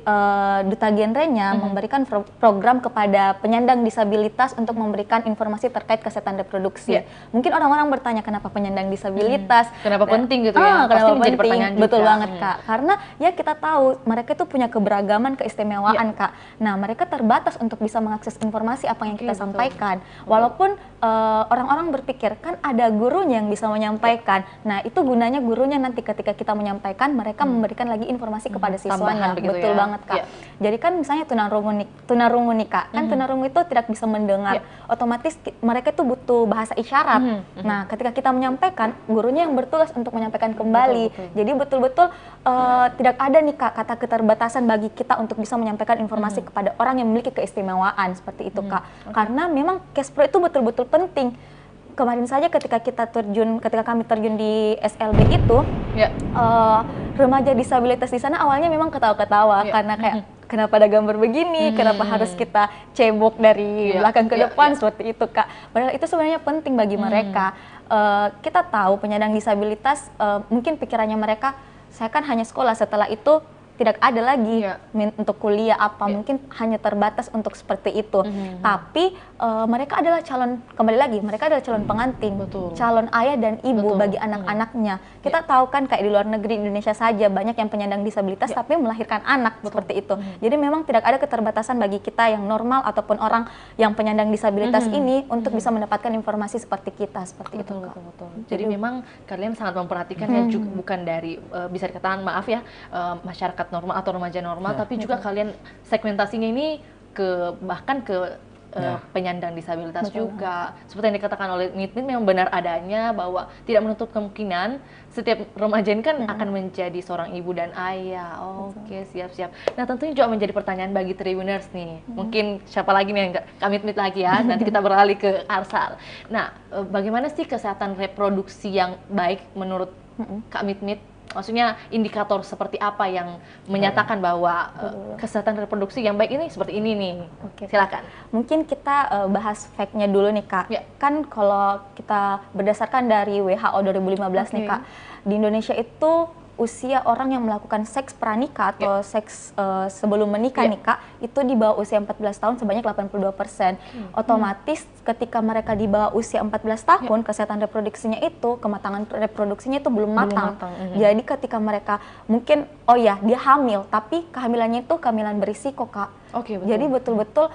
Duta Genrenya memberikan program kepada penyandang disabilitas untuk memberikan informasi terkait kesehatan reproduksi. Mungkin orang-orang bertanya kenapa penyandang disabilitas, kenapa penting gitu ya? Kenapa penting? Betul banget, Kak. Karena ya kita tahu mereka itu punya keberagaman, keistimewaan, Kak. Nah, mereka terbatas untuk bisa mengakses informasi apa yang kita sampaikan. Walaupun orang-orang berpikir kan ada gurunya yang bisa menyampaikan. Nah, itu gunanya gurunya nanti ketika kita menyampaikan, mereka memberikan lagi informasi kepada kepada siswanya. Betul ya? banget Kak. Jadi kan misalnya tunarungu nih Kak, kan tunarungu itu tidak bisa mendengar, otomatis mereka itu butuh bahasa isyarat. Nah ketika kita menyampaikan, gurunya yang bertugas untuk menyampaikan kembali. Jadi betul-betul tidak ada nih Kak kata keterbatasan bagi kita untuk bisa menyampaikan informasi kepada orang yang memiliki keistimewaan seperti itu Kak. Karena memang Kespro itu betul-betul penting. Kemarin saja ketika kami terjun di SLB itu, remaja disabilitas di sana awalnya memang ketawa-ketawa karena kayak kenapa ada gambar begini, kenapa harus kita cebok dari belakang ke depan seperti itu Kak. Padahal itu sebenarnya penting bagi mereka. Kita tahu penyandang disabilitas mungkin pikirannya mereka, saya kan hanya sekolah, setelah itu tidak ada lagi untuk kuliah mungkin hanya terbatas untuk seperti itu. Tapi mereka adalah kembali lagi mereka adalah calon pengantin, calon ayah dan ibu bagi anak-anaknya. Kita tahu kan kayak di luar negeri, Indonesia saja banyak yang penyandang disabilitas tapi melahirkan anak seperti itu. Jadi memang tidak ada keterbatasan bagi kita yang normal ataupun orang yang penyandang disabilitas ini untuk bisa mendapatkan informasi seperti kita seperti itu. Jadi memang kalian sangat memperhatikan ya, juga bukan dari bisa dikatakan maaf ya masyarakat normal atau remaja normal, tapi juga kalian segmentasinya ini bahkan ke penyandang disabilitas juga. Seperti yang dikatakan oleh Nitnit memang benar adanya bahwa tidak menutup kemungkinan setiap remaja ini kan akan menjadi seorang ibu dan ayah. Oke, siap-siap. Nah tentunya juga menjadi pertanyaan bagi Tribuners nih. Mungkin siapa lagi nih yang Kak Mitmit lagi ya, nanti kita beralih ke Arsal. Nah bagaimana sih kesehatan reproduksi yang baik menurut Kak Mitmit? Maksudnya indikator seperti apa yang menyatakan bahwa kesehatan reproduksi yang baik ini seperti ini nih? Silakan. Mungkin kita bahas fact-nya dulu nih Kak. Kan kalau kita berdasarkan dari WHO 2015 nih Kak, di Indonesia itu usia orang yang melakukan seks pranikah atau seks sebelum menikah nih Kak, itu di bawah usia 14 tahun sebanyak 82%. Otomatis ketika mereka di bawah usia 14 tahun, kesehatan reproduksinya itu, kematangan reproduksinya itu belum matang. Jadi ketika mereka mungkin, dia hamil, tapi kehamilannya itu kehamilan berisiko Kak. Jadi betul-betul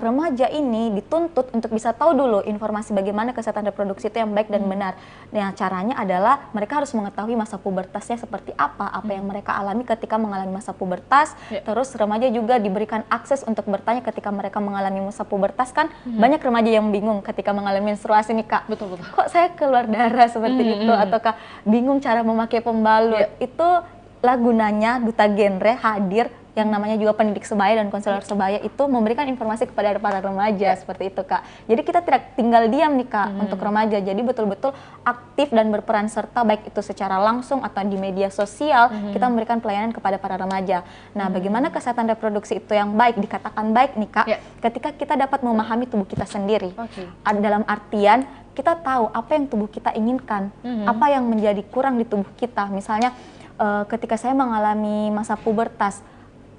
remaja ini dituntut untuk bisa tahu dulu informasi bagaimana kesehatan reproduksi itu yang baik dan benar. Nah caranya adalah mereka harus mengetahui masa pubertasnya seperti apa yang mereka alami ketika mengalami masa pubertas. Terus remaja juga diberikan akses untuk bertanya ketika mereka mengalami masa pubertas kan. Banyak remaja yang bingung ketika mengalami menstruasi nih Kak. Kok saya keluar darah seperti itu, ataukah bingung cara memakai pembalut. Itu lah gunanya Duta Genre hadir, yang namanya juga pendidik sebaya dan konselor sebaya itu memberikan informasi kepada para remaja seperti itu Kak. Jadi kita tidak tinggal diam nih Kak untuk remaja, jadi betul-betul aktif dan berperan serta baik itu secara langsung atau di media sosial, kita memberikan pelayanan kepada para remaja. Nah bagaimana kesehatan reproduksi itu yang baik, dikatakan baik nih Kak, ketika kita dapat memahami tubuh kita sendiri. Dalam artian kita tahu apa yang tubuh kita inginkan, apa yang menjadi kurang di tubuh kita. Misalnya ketika saya mengalami masa pubertas,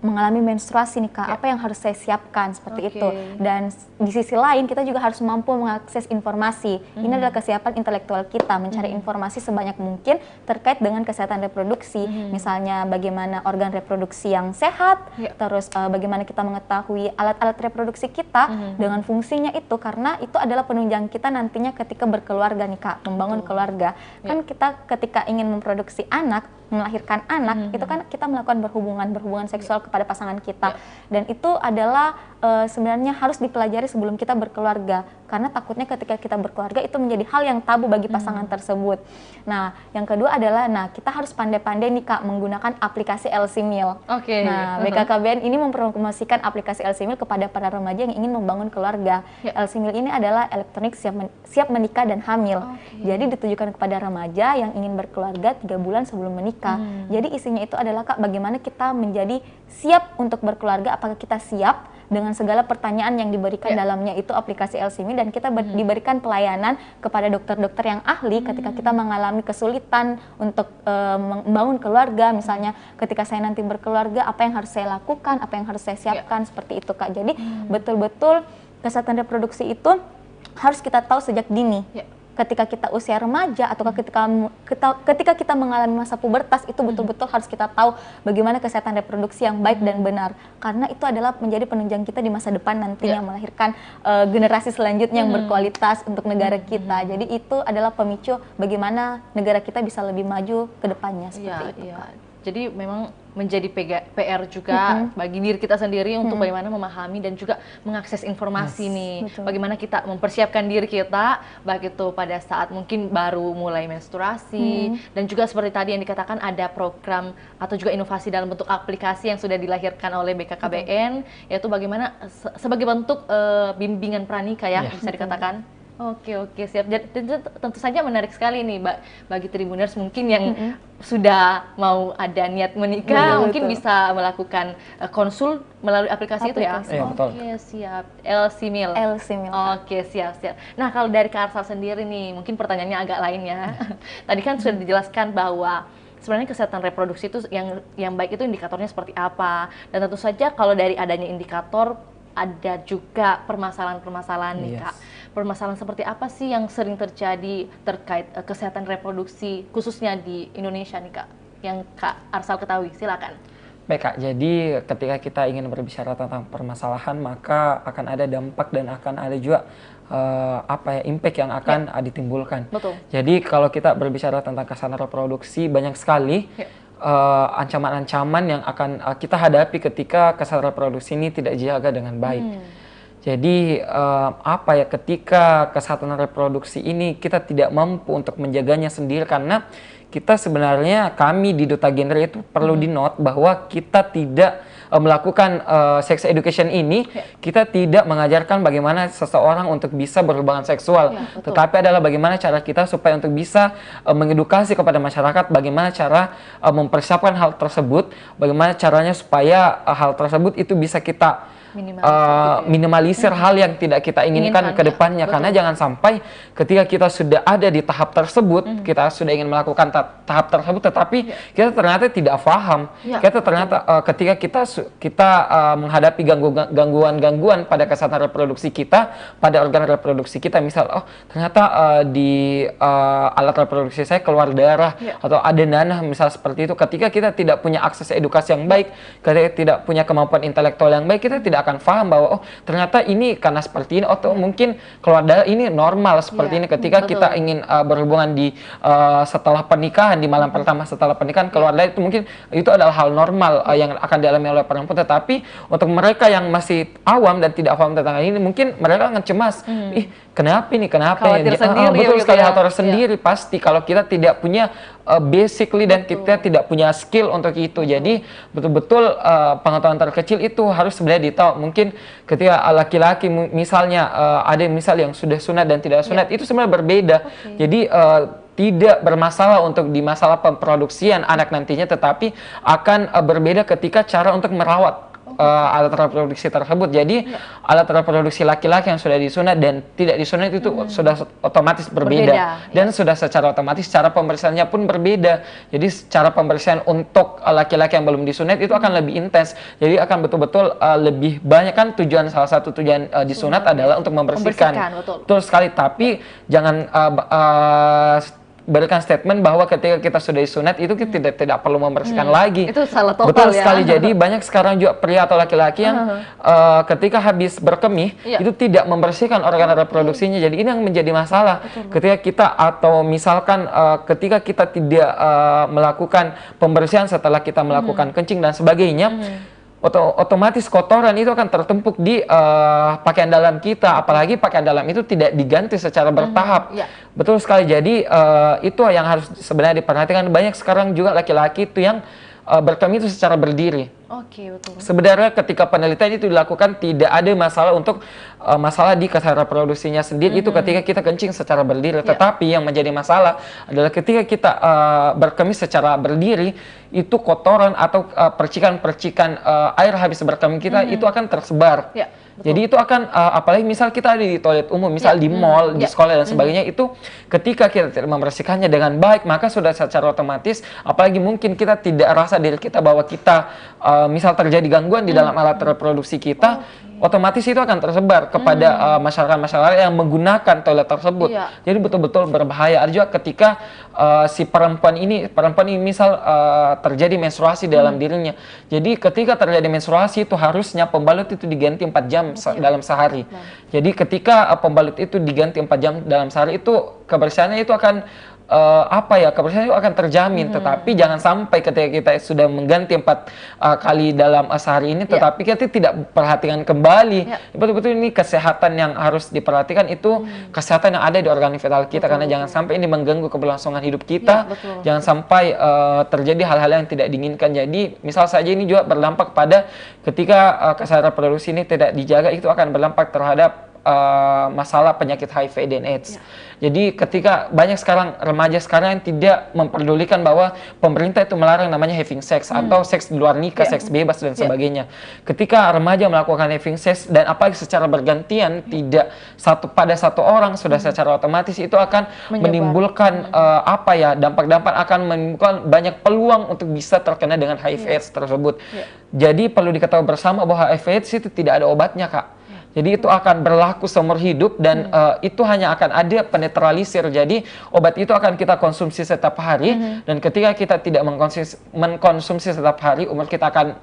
mengalami menstruasi nih Kak, apa yang harus saya siapkan seperti itu. Dan di sisi lain kita juga harus mampu mengakses informasi. Ini adalah kesiapan intelektual kita mencari informasi sebanyak mungkin terkait dengan kesehatan reproduksi. Misalnya bagaimana organ reproduksi yang sehat, terus bagaimana kita mengetahui alat-alat reproduksi kita dengan fungsinya itu, karena itu adalah penunjang kita nantinya ketika berkeluarga nih Kak, membangun keluarga. Kan kita ketika ingin memproduksi anak, melahirkan anak, itu kan kita melakukan berhubungan seksual kepada pasangan kita. Dan itu adalah sebenarnya harus dipelajari sebelum kita berkeluarga, karena takutnya ketika kita berkeluarga itu menjadi hal yang tabu bagi pasangan tersebut. Nah, yang kedua adalah kita harus pandai-pandai nih Kak menggunakan aplikasi LC-Meal. Nah, BKKBN ini mempromosikan aplikasi LC-Meal kepada para remaja yang ingin membangun keluarga. LC-Meal ini adalah elektronik siap menikah dan hamil. Jadi ditujukan kepada remaja yang ingin berkeluarga 3 bulan sebelum menikah. Jadi isinya itu adalah Kak, bagaimana kita menjadi siap untuk berkeluarga, apakah kita siap dengan segala pertanyaan yang diberikan dalamnya itu aplikasi LC-Meal, dan kita diberikan pelayanan kepada dokter-dokter yang ahli ketika kita mengalami kesulitan untuk membangun keluarga. Misalnya ketika saya nanti berkeluarga, apa yang harus saya lakukan, apa yang harus saya siapkan, seperti itu Kak. Jadi betul-betul kesehatan reproduksi itu harus kita tahu sejak dini. Ketika kita usia remaja atau ketika kita mengalami masa pubertas, itu betul-betul harus kita tahu bagaimana kesehatan reproduksi yang baik dan benar, karena itu adalah menjadi penunjang kita di masa depan nantinya melahirkan generasi selanjutnya yang berkualitas untuk negara kita. Jadi itu adalah pemicu bagaimana negara kita bisa lebih maju ke depannya seperti itu Kak. Jadi memang menjadi PR juga bagi diri kita sendiri untuk bagaimana memahami dan juga mengakses informasi nih. Betul. Bagaimana kita mempersiapkan diri kita, baik itu pada saat mungkin baru mulai menstruasi, dan juga seperti tadi yang dikatakan ada program atau juga inovasi dalam bentuk aplikasi yang sudah dilahirkan oleh BKKBN, yaitu bagaimana sebagai bentuk bimbingan pranikah ya, bisa dikatakan. Oke, siap. Jadi tentu saja menarik sekali nih bagi Tribuners mungkin yang sudah mau ada niat menikah, mungkin bisa melakukan konsul melalui aplikasi itu ya. Iya, betul. Oke, siap. LC Meal. Oke, siap. Nah, kalau dari Kak Arsal sendiri nih, mungkin pertanyaannya agak lain ya. Tadi kan sudah dijelaskan bahwa sebenarnya kesehatan reproduksi itu yang baik itu indikatornya seperti apa. Dan tentu saja kalau dari adanya indikator ada juga permasalahan-permasalahan nih Kak. Permasalahan seperti apa sih yang sering terjadi terkait kesehatan reproduksi khususnya di Indonesia nih Kak, yang Kak Arsal ketahui? Silakan. Baik Kak, jadi ketika kita ingin berbicara tentang permasalahan, maka akan ada dampak dan akan ada juga impact yang akan ditimbulkan. Betul. Jadi kalau kita berbicara tentang kesehatan reproduksi, banyak sekali ancaman-ancaman yang akan kita hadapi ketika kesehatan reproduksi ini tidak dijaga dengan baik. Jadi ketika kesehatan reproduksi ini kita tidak mampu untuk menjaganya sendiri, karena kita sebenarnya kami di Duta Gender itu perlu di-note bahwa kita tidak melakukan sex education ini, kita tidak mengajarkan bagaimana seseorang untuk bisa berhubungan seksual, tetapi adalah bagaimana cara kita supaya untuk bisa mengedukasi kepada masyarakat bagaimana cara mempersiapkan hal tersebut, bagaimana caranya supaya hal tersebut itu bisa kita minimalisir hal yang tidak kita inginkan ke depannya. Karena jangan sampai ketika kita sudah ada di tahap tersebut, kita sudah ingin melakukan tahap tersebut, tetapi kita ternyata tidak paham. Kita ternyata ketika kita menghadapi gangguan-gangguan pada kesehatan reproduksi kita, pada organ reproduksi kita, misal ternyata di alat reproduksi saya keluar darah atau ada nanah, misal seperti itu. Ketika kita tidak punya akses edukasi yang baik, ketika tidak punya kemampuan intelektual yang baik, kita tidak akan paham bahwa ternyata ini karena seperti ini, atau mungkin keluar darah ini normal seperti ini. Ketika kita ingin berhubungan di setelah pernikahan, di malam pertama setelah pernikahan keluar darah, itu mungkin itu adalah hal normal yang akan dialami oleh perempuan. Tetapi untuk mereka yang masih awam dan tidak paham tentang ini, mungkin mereka akan cemas, kenapa ini, khawatir sendiri, betul sekali, khawatir sendiri pasti kalau kita tidak punya basically dan kita tidak punya skill untuk itu. Jadi betul-betul pengetahuan terkecil itu harus sebenarnya ditahu. Mungkin ketika laki-laki misalnya ada misal yang sudah sunat dan tidak sunat, itu sebenarnya berbeda. Jadi tidak bermasalah untuk di masalah pemproduksian anak nantinya, tetapi akan berbeda ketika cara untuk merawat alat reproduksi tersebut. Jadi alat reproduksi laki-laki yang sudah disunat dan tidak disunat itu sudah otomatis berbeda. Dan sudah secara otomatis cara pembersihannya pun berbeda. Jadi cara pembersihan untuk laki-laki yang belum disunat itu akan lebih intens. Jadi akan betul-betul lebih banyak, kan salah satu tujuan disunat adalah untuk membersihkan. Betul sekali, tapi jangan berikan statement bahwa ketika kita sudah disunat itu kita tidak perlu membersihkan lagi. Itu salah total. Betul sekali. Jadi banyak sekarang juga pria atau laki-laki yang ketika habis berkemih itu tidak membersihkan organ reproduksinya. Jadi ini yang menjadi masalah. Ketika kita atau misalkan ketika kita tidak melakukan pembersihan setelah kita melakukan kencing dan sebagainya, otomatis kotoran itu akan tertumpuk di pakaian dalam kita, apalagi pakaian dalam itu tidak diganti secara bertahap. Betul sekali. Jadi itu yang harus sebenarnya diperhatikan. Banyak sekarang juga laki-laki itu yang berkemih itu secara berdiri. Betul. Sebenarnya ketika penelitian itu dilakukan tidak ada masalah untuk masalah di kesehatan reproduksinya sendiri itu ketika kita kencing secara berdiri. Tetapi yang menjadi masalah adalah ketika kita berkemih secara berdiri, itu kotoran atau percikan-percikan air habis berkemih kita itu akan tersebar. Jadi itu akan apalagi misal kita ada di toilet umum, misal di mall, di sekolah dan sebagainya, itu ketika kita tidak membersihkannya dengan baik, maka sudah secara otomatis, apalagi mungkin kita tidak rasa diri kita bahwa kita misal terjadi gangguan di dalam alat reproduksi kita, otomatis itu akan tersebar kepada masyarakat-masyarakat yang menggunakan toilet tersebut. Jadi betul-betul berbahaya. Ada juga ketika si perempuan ini misal terjadi menstruasi dalam dirinya. Jadi ketika terjadi menstruasi itu harusnya pembalut itu diganti 4 jam dalam sehari. Jadi ketika pembalut itu diganti 4 jam dalam sehari, itu kebersihannya itu akan apa ya, kebersihan itu akan terjamin. Tetapi jangan sampai ketika kita sudah mengganti 4 kali dalam sehari ini, tetapi kita tidak perhatikan kembali. Betul-betul ini kesehatan yang harus diperhatikan, itu kesehatan yang ada di organ vital kita, karena jangan sampai ini mengganggu keberlangsungan hidup kita. Jangan sampai terjadi hal-hal yang tidak diinginkan. Jadi misal saja ini juga berdampak pada ketika kesehatan reproduksi ini tidak dijaga, itu akan berdampak terhadap masalah penyakit HIV dan AIDS. Jadi ketika banyak sekarang remaja sekarang yang tidak memperdulikan bahwa pemerintah itu melarang namanya having sex atau seks di luar nikah, seks bebas dan sebagainya. Ketika remaja melakukan having sex dan apalagi secara bergantian, tidak satu orang, sudah secara otomatis itu akan menimbulkan dampak-dampak, akan menimbulkan banyak peluang untuk bisa terkena dengan HIV/AIDS tersebut. Jadi perlu diketahui bersama bahwa HIV/AIDS itu tidak ada obatnya, Kak. Jadi itu akan berlaku seumur hidup dan itu hanya akan ada penetralisir. Jadi obat itu akan kita konsumsi setiap hari dan ketika kita tidak mengkonsumsi setiap hari, umur kita akan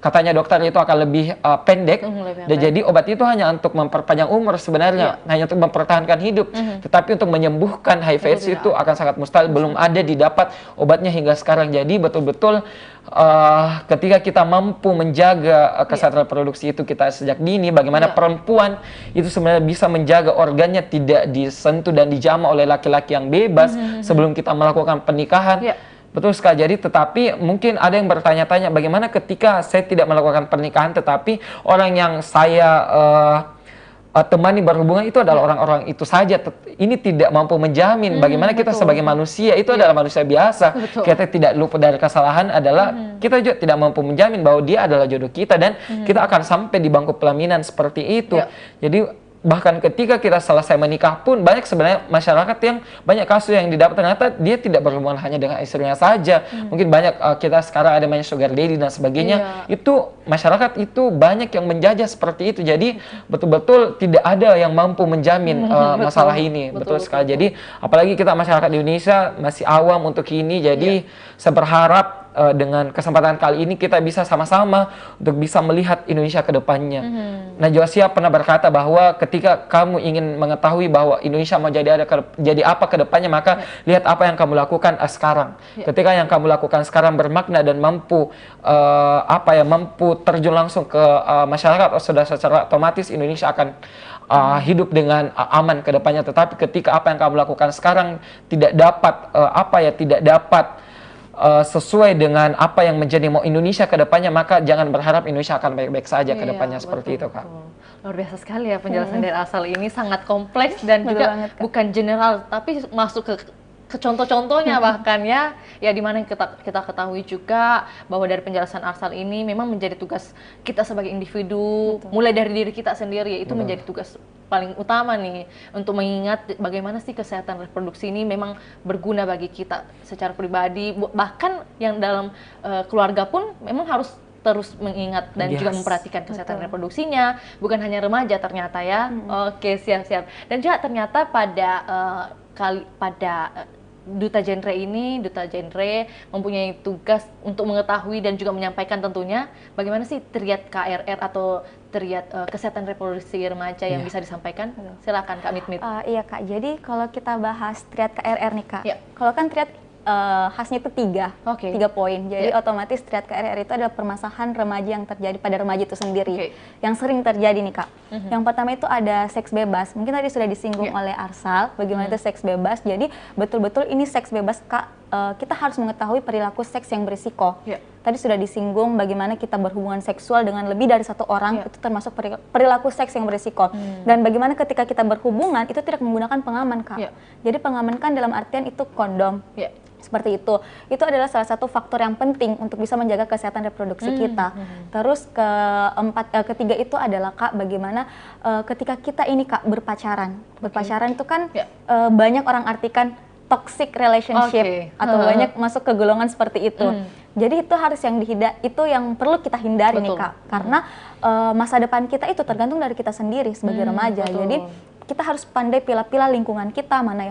katanya dokter itu akan lebih pendek. Dan jadi obat itu hanya untuk memperpanjang umur sebenarnya, hanya untuk mempertahankan hidup. Tetapi untuk menyembuhkan HIV/AIDS itu akan sangat mustahil, belum ada didapat obatnya hingga sekarang. Jadi betul-betul ketika kita mampu menjaga kesehatan reproduksi itu kita sejak dini, bagaimana perempuan itu sebenarnya bisa menjaga organnya tidak disentuh dan dijamah oleh laki-laki yang bebas sebelum kita melakukan pernikahan. Betul sekali. Jadi tetapi mungkin ada yang bertanya-tanya, bagaimana ketika saya tidak melakukan pernikahan tetapi orang yang saya temani berhubungan itu adalah orang-orang itu saja. Ini tidak mampu menjamin bagaimana kita sebagai manusia, itu adalah manusia biasa. Kita tidak luput dari kesalahan, adalah kita juga tidak mampu menjamin bahwa dia adalah jodoh kita dan kita akan sampai di bangku pelaminan seperti itu. Jadi bahkan ketika kita selesai menikah pun banyak sebenarnya masyarakat yang banyak kasus yang didapat ternyata dia tidak berhubungan hanya dengan istrinya saja. Mungkin banyak kita sekarang ada banyak sugar daddy dan sebagainya. Itu masyarakat itu banyak yang menjajah seperti itu. Jadi betul-betul tidak ada yang mampu menjamin masalah ini. Betul sekali. Jadi apalagi kita masyarakat di Indonesia masih awam untuk ini. Jadi saya berharap dengan kesempatan kali ini kita bisa sama-sama untuk bisa melihat Indonesia ke depannya. Najwa Shihab pernah berkata bahwa ketika kamu ingin mengetahui bahwa Indonesia mau jadi apa ke depannya, maka lihat apa yang kamu lakukan sekarang. Ketika yang kamu lakukan sekarang bermakna dan mampu mampu terjun langsung ke masyarakat, sudah secara otomatis Indonesia akan hidup dengan aman ke depannya. Tetapi ketika apa yang kamu lakukan sekarang tidak dapat tidak dapat sesuai dengan apa yang menjadi mau Indonesia ke depannya, maka jangan berharap Indonesia akan baik-baik saja ke depannya. Seperti itu, Kak. Luar biasa sekali ya penjelasan dari Arsal ini, sangat kompleks dan juga bukan general, tapi masuk ke contoh-contohnya bahkan ya dimana kita ketahui juga bahwa dari penjelasan Arsal ini memang menjadi tugas kita sebagai individu, mulai dari diri kita sendiri, itu menjadi tugas paling utama nih untuk mengingat bagaimana sih kesehatan reproduksi ini memang berguna bagi kita secara pribadi, bahkan yang dalam keluarga pun memang harus terus mengingat dan juga memperhatikan kesehatan reproduksinya, bukan hanya remaja ternyata ya. Oke, siap-siap. Dan juga ternyata pada Duta Genre mempunyai tugas untuk mengetahui dan juga menyampaikan tentunya bagaimana sih triad KRR atau triad kesehatan reproduksi remaja yang bisa disampaikan. Silakan Kak Mit. Iya Kak, jadi kalau kita bahas triad KRR nih Kak, kalau kan triad khasnya itu 3 poin. Jadi otomatis triad KRR itu adalah permasalahan remaja yang terjadi pada remaja itu sendiri, yang sering terjadi nih Kak. Yang pertama itu ada seks bebas. Mungkin tadi sudah disinggung oleh Arsal bagaimana itu seks bebas. Jadi betul-betul ini seks bebas Kak, kita harus mengetahui perilaku seks yang berisiko. Tadi sudah disinggung bagaimana kita berhubungan seksual dengan lebih dari satu orang, itu termasuk perilaku seks yang berisiko. Dan bagaimana ketika kita berhubungan itu tidak menggunakan pengaman Kak. Jadi pengaman kan dalam artian itu kondom. Seperti itu adalah salah satu faktor yang penting untuk bisa menjaga kesehatan reproduksi kita. Terus ketiga itu adalah Kak, bagaimana ketika kita ini Kak berpacaran itu kan banyak orang artikan toxic relationship atau banyak masuk ke golongan seperti itu. Jadi itu harus itu yang perlu kita hindari nih Kak, karena masa depan kita itu tergantung dari kita sendiri sebagai remaja. Jadi kita harus pandai pilah-pilah lingkungan kita, mana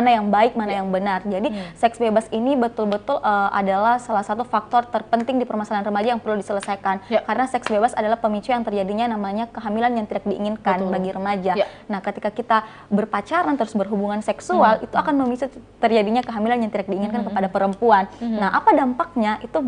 yang baik, mana yang benar. Jadi seks bebas ini betul-betul adalah salah satu faktor terpenting di permasalahan remaja yang perlu diselesaikan. Karena seks bebas adalah pemicu yang terjadinya namanya kehamilan yang tidak diinginkan bagi remaja. Nah, ketika kita berpacaran terus berhubungan seksual, itu akan memicu terjadinya kehamilan yang tidak diinginkan kepada perempuan. Nah, apa dampaknya? Itu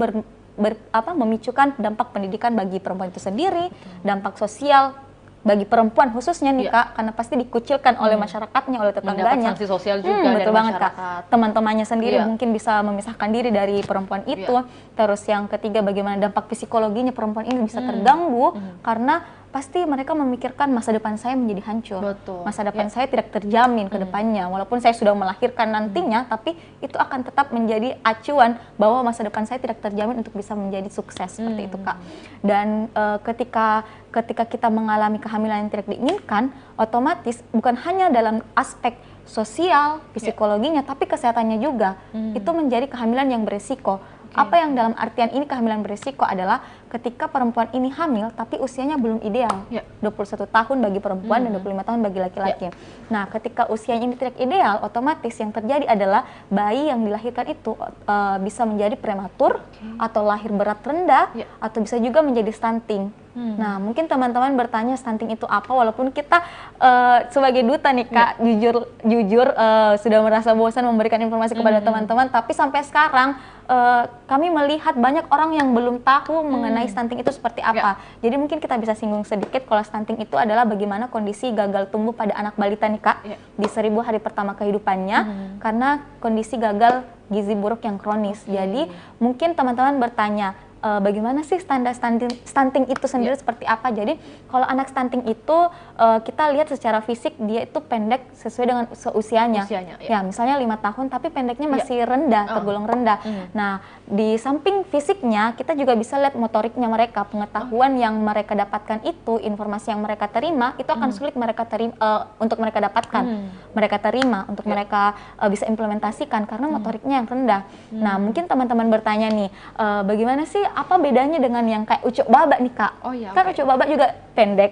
memicukan dampak pendidikan bagi perempuan itu sendiri, dampak sosial bagi perempuan khususnya nih Kak, karena pasti dikucilkan oleh masyarakatnya, oleh tetangganya. Mendapat sanksi sosial juga betul dari banget masyarakat. Kak. Teman-temannya sendiri mungkin bisa memisahkan diri dari perempuan itu. Terus yang ketiga, bagaimana dampak psikologinya perempuan ini bisa terganggu karena pasti mereka memikirkan masa depan saya menjadi hancur. Betul. Masa depan saya tidak terjamin ke depannya. Walaupun saya sudah melahirkan nantinya, tapi itu akan tetap menjadi acuan bahwa masa depan saya tidak terjamin untuk bisa menjadi sukses seperti itu Kak. Dan ketika kita mengalami kehamilan yang tidak diinginkan, otomatis bukan hanya dalam aspek sosial, psikologinya, tapi kesehatannya juga. Itu menjadi kehamilan yang beresiko. Apa yang dalam artian ini kehamilan berisiko adalah ketika perempuan ini hamil tapi usianya belum ideal. 21 tahun bagi perempuan dan 25 tahun bagi laki-laki. Nah, ketika usianya ini tidak ideal, otomatis yang terjadi adalah bayi yang dilahirkan itu bisa menjadi prematur atau lahir berat rendah atau bisa juga menjadi stunting. Nah, mungkin teman-teman bertanya stunting itu apa, walaupun kita sebagai duta nih Kak, jujur sudah merasa bosan memberikan informasi kepada teman-teman, tapi sampai sekarang kami melihat banyak orang yang belum tahu mengenai stunting itu seperti apa. Jadi mungkin kita bisa singgung sedikit kalau stunting itu adalah bagaimana kondisi gagal tumbuh pada anak balita nih Kak, di 1000 hari pertama kehidupannya, karena kondisi gagal gizi buruk yang kronis. Jadi mungkin teman-teman bertanya, bagaimana sih standar stunting itu sendiri seperti apa? Jadi kalau anak stunting itu kita lihat secara fisik dia itu pendek sesuai dengan usianya. Ya, misalnya 5 tahun tapi pendeknya masih rendah, tergolong rendah. Nah, di samping fisiknya kita juga bisa lihat motoriknya mereka, pengetahuan yang mereka dapatkan itu, informasi yang mereka terima itu akan sulit mereka untuk mereka dapatkan, mereka terima untuk mereka bisa implementasikan karena motoriknya yang rendah. Nah, mungkin teman-teman bertanya nih, bagaimana sih apa bedanya dengan yang kayak ucok baba nih Kak? Kan ucok baba juga pendek.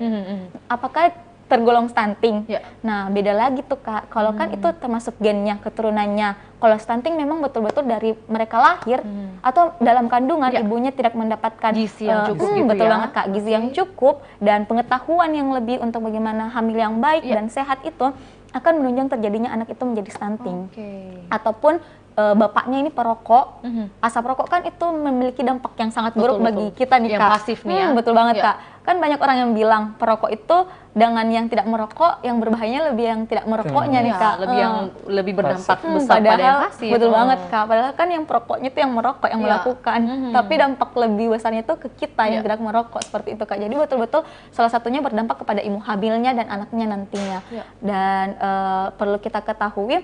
Apakah tergolong stunting? Nah, beda lagi tuh Kak. Kalau kan itu termasuk gennya, keturunannya. Kalau stunting memang betul-betul dari mereka lahir atau dalam kandungan ibunya tidak mendapatkan gizi yang cukup gitu betul banget Kak, gizi yang cukup dan pengetahuan yang lebih untuk bagaimana hamil yang baik dan sehat itu akan menunjang terjadinya anak itu menjadi stunting. Ataupun bapaknya ini perokok, asap rokok kan itu memiliki dampak yang sangat buruk bagi kita nih Kak. Yang pasif nih ya. Betul banget Kak. Kan banyak orang yang bilang perokok itu dengan yang tidak merokok, yang berbahayanya lebih yang tidak merokoknya nih Kak. Lebih berdampak besar pada yang pasif. Betul banget Kak. Padahal kan yang perokoknya itu yang merokok, yang melakukan. Tapi dampak lebih besarnya itu ke kita yang tidak merokok seperti itu Kak. Jadi betul-betul salah satunya berdampak kepada ibu hamilnya dan anaknya nantinya. Dan perlu kita ketahui,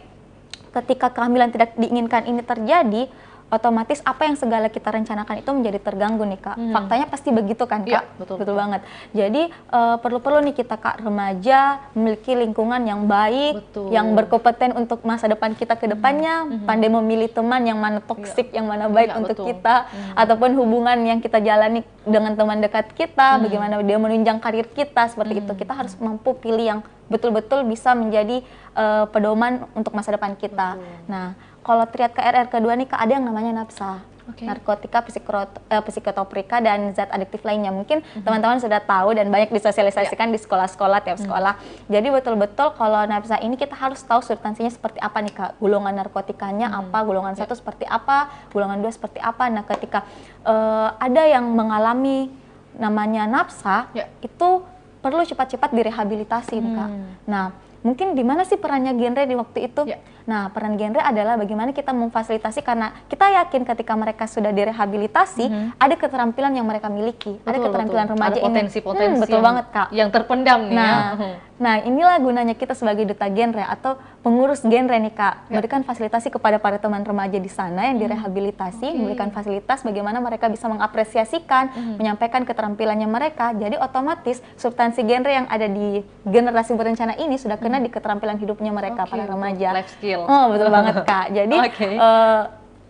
ketika kehamilan tidak diinginkan ini terjadi, otomatis apa yang segala kita rencanakan itu menjadi terganggu nih Kak. Faktanya pasti begitu kan Kak? Betul banget. Jadi perlu nih kita Kak remaja memiliki lingkungan yang baik, yang berkompeten untuk masa depan kita ke depannya, pandai memilih teman yang mana toksik, yang mana baik untuk kita, ataupun hubungan yang kita jalani dengan teman dekat kita, bagaimana dia menunjang karir kita, seperti itu. Kita harus mampu pilih yang betul-betul bisa menjadi pedoman untuk masa depan kita. Nah, kalau triad KRR kedua nih Kak, ada yang namanya nafsa, narkotika, psikotropika, dan zat adiktif lainnya. Mungkin teman-teman sudah tahu dan banyak disosialisasikan di sekolah-sekolah, tiap sekolah. Jadi betul-betul kalau nafsa ini kita harus tahu substansinya seperti apa nih Kak. Golongan narkotikanya apa, golongan 1 seperti apa, golongan 2 seperti apa. Nah, ketika ada yang mengalami namanya nafsa, itu perlu cepat-cepat direhabilitasi Kak. Nah, mungkin di mana sih perannya genre di waktu itu? Nah, peran genre adalah bagaimana kita memfasilitasi, karena kita yakin ketika mereka sudah direhabilitasi, ada keterampilan yang mereka miliki, ada keterampilan remaja ada potensi-potensi betul banget Kak, yang terpendam nih Nah, inilah gunanya kita sebagai duta genre atau pengurus genre nih Kak, memberikan fasilitasi kepada para teman remaja di sana yang direhabilitasi, memberikan fasilitas bagaimana mereka bisa mengapresiasikan, menyampaikan keterampilannya mereka. Jadi otomatis substansi genre yang ada di generasi berencana ini sudah kena di keterampilan hidupnya mereka, para remaja. Life skill. Betul banget Kak. Jadi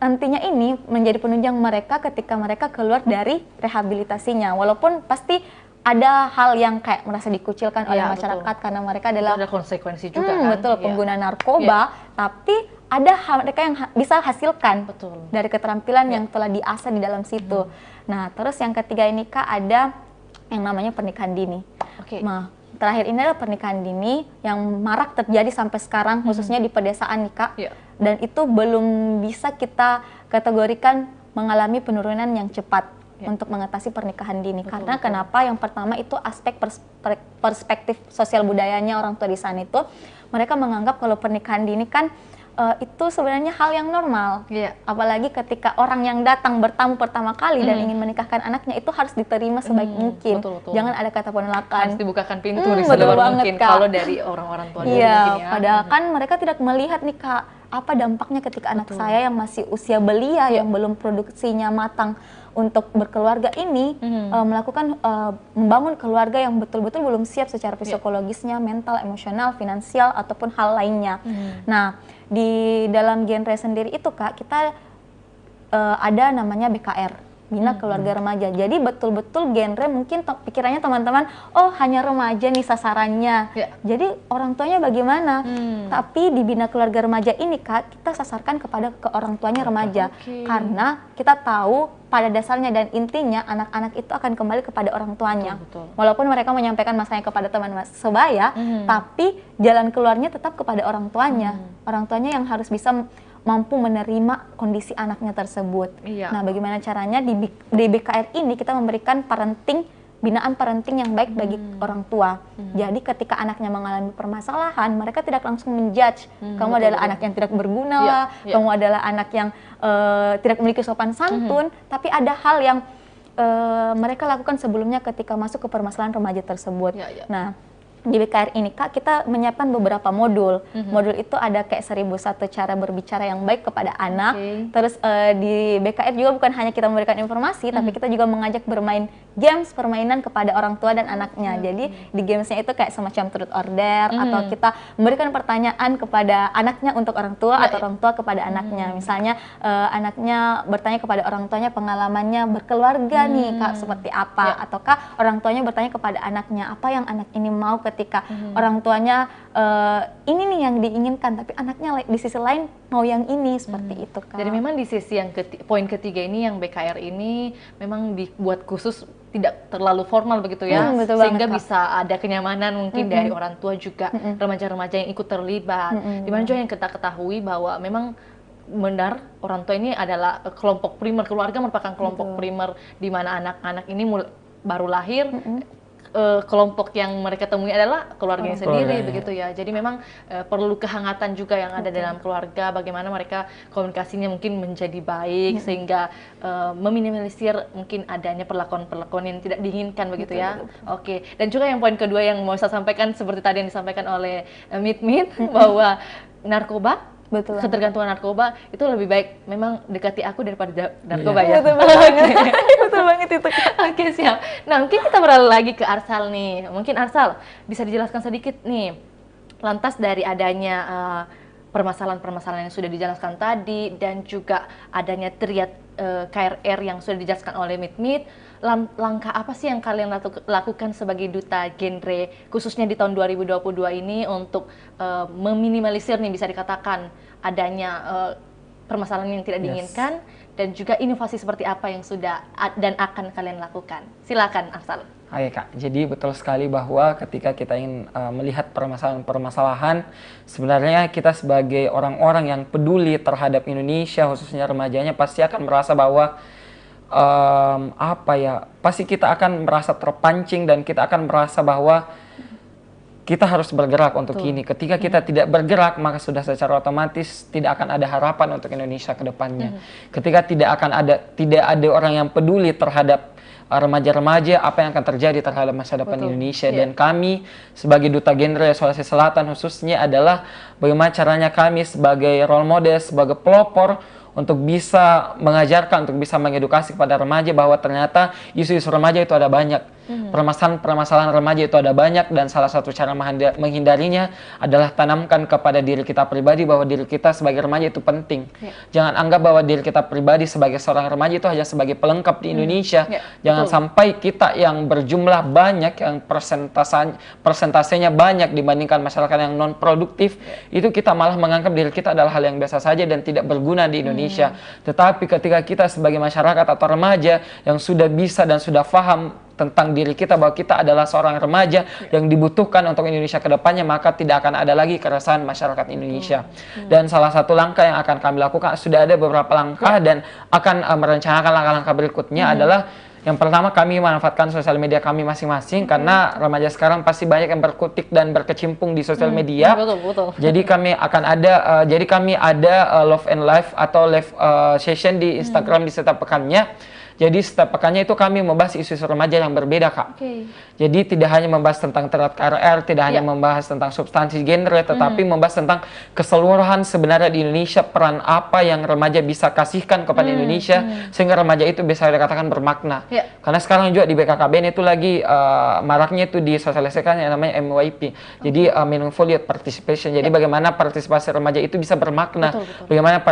nantinya ini menjadi penunjang mereka ketika mereka keluar dari rehabilitasinya. Walaupun pasti ada hal yang kayak merasa dikucilkan oleh masyarakat karena mereka adalah ada konsekuensi juga kan. Betul, pengguna narkoba, tapi ada hal mereka yang bisa hasilkan dari keterampilan yang telah diasah di dalam situ. Nah, terus yang ketiga ini Kak, ada yang namanya pernikahan dini. Nah, terakhir ini adalah pernikahan dini yang marak terjadi sampai sekarang, khususnya di pedesaan nih Kak. Dan itu belum bisa kita kategorikan mengalami penurunan yang cepat untuk mengatasi pernikahan dini. Karena kenapa? Yang pertama itu aspek perspektif sosial budayanya orang tua di sana itu, mereka menganggap kalau pernikahan dini kan itu sebenarnya hal yang normal. Apalagi ketika orang yang datang bertamu pertama kali dan ingin menikahkan anaknya itu harus diterima sebaik mungkin. Jangan ada kata penolakan. Harus dibukakan pintu sedabar mungkin kalau dari orang-orang tua. Padahal kan mereka tidak melihat nih Kak, apa dampaknya ketika anak saya yang masih usia belia, yang belum produksinya matang untuk berkeluarga ini, melakukan membangun keluarga yang betul-betul belum siap secara psikologisnya, mental, emosional, finansial, ataupun hal lainnya. Nah, di dalam genre sendiri itu Kak, kita ada namanya BKR, Bina Keluarga Remaja. Jadi betul-betul genre mungkin pikirannya teman-teman, oh hanya remaja nih sasarannya. Jadi orang tuanya bagaimana? Tapi di Bina Keluarga Remaja ini Kak, kita sasarkan kepada orang tuanya remaja. Karena kita tahu pada dasarnya dan intinya anak-anak itu akan kembali kepada orang tuanya. Walaupun mereka menyampaikan masalahnya kepada teman sebaya, tapi jalan keluarnya tetap kepada orang tuanya. Orang tuanya yang harus bisa mampu menerima kondisi anaknya tersebut. Nah, bagaimana caranya di BKR ini kita memberikan binaan parenting yang baik bagi orang tua. Jadi ketika anaknya mengalami permasalahan, mereka tidak langsung menjudge, kamu adalah anak yang tidak berguna lah, kamu adalah anak yang tidak memiliki sopan santun, tapi ada hal yang mereka lakukan sebelumnya ketika masuk ke permasalahan remaja tersebut. Nah, di BKR ini Kak, kita menyiapkan beberapa modul. Modul itu ada kayak 1001 cara berbicara yang baik kepada anak. Terus di BKR juga bukan hanya kita memberikan informasi, tapi kita juga mengajak bermain games, permainan kepada orang tua dan anaknya. Jadi di gamesnya itu kayak semacam truth order, atau kita memberikan pertanyaan kepada anaknya untuk orang tua, atau orang tua kepada anaknya. Misalnya anaknya bertanya kepada orang tuanya pengalamannya berkeluarga nih Kak, seperti apa. Ataukah orang tuanya bertanya kepada anaknya, apa yang anak ini mau ketika orang tuanya ini nih yang diinginkan, tapi anaknya di sisi lain mau yang ini, seperti itu Kak. Jadi memang di sisi yang poin ketiga ini, yang BKR ini memang dibuat khusus, tidak terlalu formal begitu ya, sehingga bisa ada kenyamanan mungkin dari orang tua juga, remaja-remaja yang ikut terlibat. Dimana juga yang kita ketahui bahwa memang benar orang tua ini adalah kelompok primer, keluarga merupakan kelompok primer di mana anak-anak ini baru lahir. Kelompok yang mereka temui adalah keluarganya sendiri, begitu ya. Jadi memang perlu kehangatan juga yang ada dalam keluarga, bagaimana mereka komunikasinya mungkin menjadi baik, sehingga meminimalisir mungkin adanya perlakuan-perlakuan yang tidak diinginkan, begitu ya. Oke, dan juga yang poin kedua yang mau saya sampaikan, seperti tadi yang disampaikan oleh Mit, bahwa narkoba, ketergantungan narkoba itu lebih baik memang dekati aku daripada narkoba ya. Betul banget itu. Oke, siap. Nah, mungkin kita beralih lagi ke Arsal nih. Mungkin Arsal bisa dijelaskan sedikit nih, lantas dari adanya permasalahan-permasalahan yang sudah dijelaskan tadi, dan juga adanya triad KRR yang sudah dijelaskan oleh Mit, langkah apa sih yang kalian lakukan sebagai duta genre, khususnya di tahun 2022 ini, untuk meminimalisir nih, bisa dikatakan adanya permasalahan yang tidak diinginkan, dan juga inovasi seperti apa yang sudah dan akan kalian lakukan? Silakan Arsal. Oke Kak, jadi betul sekali bahwa ketika kita ingin melihat permasalahan-permasalahan, sebenarnya kita sebagai orang-orang yang peduli terhadap Indonesia, khususnya remajanya, pasti akan merasa bahwa pasti kita akan merasa terpancing, dan kita akan merasa bahwa kita harus bergerak untuk ini. Ketika kita tidak bergerak, maka sudah secara otomatis tidak akan ada harapan untuk Indonesia ke depannya. Ketika tidak ada orang yang peduli terhadap remaja-remaja, apa yang akan terjadi terhadap masa depan Indonesia. Dan kami sebagai duta genre Sulawesi Selatan khususnya adalah bagaimana caranya kami sebagai role model, sebagai pelopor, untuk bisa mengajarkan, untuk bisa mengedukasi kepada remaja bahwa ternyata isu-isu remaja itu ada banyak. Permasalahan-permasalahan remaja itu ada banyak, dan salah satu cara menghindarinya adalah tanamkan kepada diri kita pribadi bahwa diri kita sebagai remaja itu penting. Jangan anggap bahwa diri kita pribadi sebagai seorang remaja itu hanya sebagai pelengkap di Indonesia. Jangan sampai kita yang berjumlah banyak, yang persentasenya banyak dibandingkan masyarakat yang non produktif, itu kita malah menganggap diri kita adalah hal yang biasa saja dan tidak berguna di Indonesia. Tetapi ketika kita sebagai masyarakat atau remaja yang sudah bisa dan sudah paham tentang diri kita bahwa kita adalah seorang remaja yang dibutuhkan untuk Indonesia ke depannya, maka tidak akan ada lagi keresahan masyarakat Indonesia. Dan salah satu langkah yang akan kami lakukan, sudah ada beberapa langkah dan akan merencanakan langkah-langkah berikutnya adalah yang pertama, kami memanfaatkan sosial media kami masing-masing karena remaja sekarang pasti banyak yang berkutik dan berkecimpung di sosial media. Betul. Jadi kami akan ada Love and Life atau live session di Instagram di setiap pekannya. Jadi setiap pekannya itu kami membahas isu-isu remaja yang berbeda, Kak. Jadi tidak hanya membahas tentang terat KRR, tidak hanya membahas tentang substansi genre, tetapi membahas tentang keseluruhan sebenarnya di Indonesia, peran apa yang remaja bisa kasihkan kepada Indonesia, sehingga remaja itu bisa dikatakan bermakna. Karena sekarang juga di BKKBN itu lagi maraknya itu disosialisasikan yang namanya MYP. Jadi Meaningful Youth Participation. Jadi bagaimana partisipasi remaja itu bisa bermakna. Bagaimana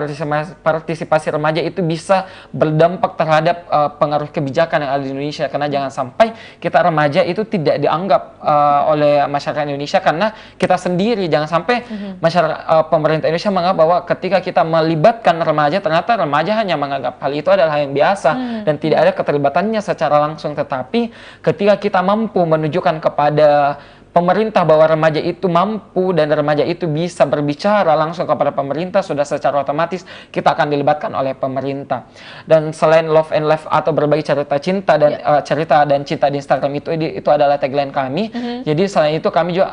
partisipasi remaja itu bisa berdampak terhadap pengaruh kebijakan yang ada di Indonesia. Karena jangan sampai kita remaja itu tidak dianggap oleh masyarakat Indonesia karena kita sendiri. Jangan sampai masyarakat pemerintah Indonesia menganggap bahwa ketika kita melibatkan remaja, ternyata remaja hanya menganggap hal itu adalah hal yang biasa dan tidak ada keterlibatannya secara langsung. Tetapi ketika kita mampu menunjukkan kepada pemerintah bahwa remaja itu mampu dan remaja itu bisa berbicara langsung kepada pemerintah, sudah secara otomatis kita akan dilibatkan oleh pemerintah. Dan selain Love and Life atau berbagi cerita cinta dan cerita dan cinta di Instagram itu adalah tagline kami. Jadi selain itu kami juga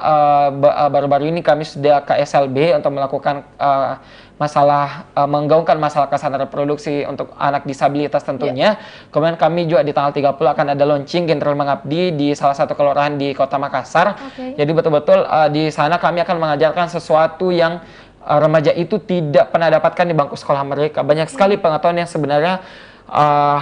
baru-baru ini kami sudah ke SLB untuk melakukan menggaungkan masalah kesehatan reproduksi untuk anak disabilitas tentunya. Kemudian kami juga di tanggal 30 akan ada launching General Mengabdi di salah satu kelurahan di Kota Makassar. Jadi betul-betul di sana kami akan mengajarkan sesuatu yang remaja itu tidak pernah dapatkan di bangku sekolah mereka. Banyak sekali pengetahuan yang sebenarnya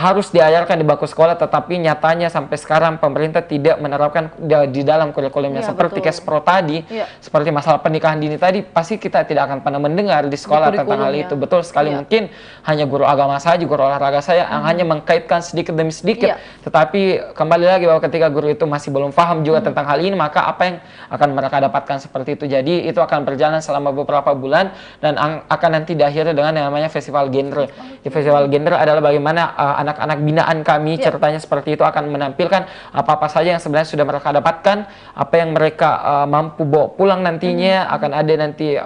harus diajarkan di bangku sekolah, tetapi nyatanya sampai sekarang pemerintah tidak menerapkan di dalam kurikulumnya. Seperti Kespro tadi, seperti masalah pernikahan dini tadi, pasti kita tidak akan pernah mendengar di sekolah tentang hal itu. Betul sekali, mungkin hanya guru agama saja, guru olahraga saya yang hanya mengkaitkan sedikit demi sedikit. Tetapi kembali lagi bahwa ketika guru itu masih belum paham juga tentang hal ini, maka apa yang akan mereka dapatkan seperti itu. Jadi itu akan berjalan selama beberapa bulan dan akan nanti diakhiri dengan yang namanya festival genre. Di festival genre adalah bagaimana anak-anak binaan kami ceritanya seperti itu akan menampilkan apa-apa saja yang sebenarnya sudah mereka dapatkan, apa yang mereka mampu bawa pulang nantinya. Akan ada nanti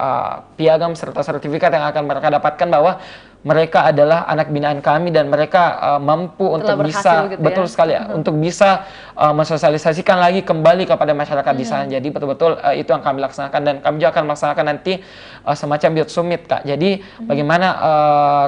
piagam serta sertifikat yang akan mereka dapatkan bahwa mereka adalah anak binaan kami dan mereka mampu untuk bisa gitu sekali untuk bisa mensosialisasikan lagi kembali kepada masyarakat di sana. Jadi betul-betul itu yang kami laksanakan dan kami juga akan melaksanakan nanti semacam Youth Summit, Kak. Jadi bagaimana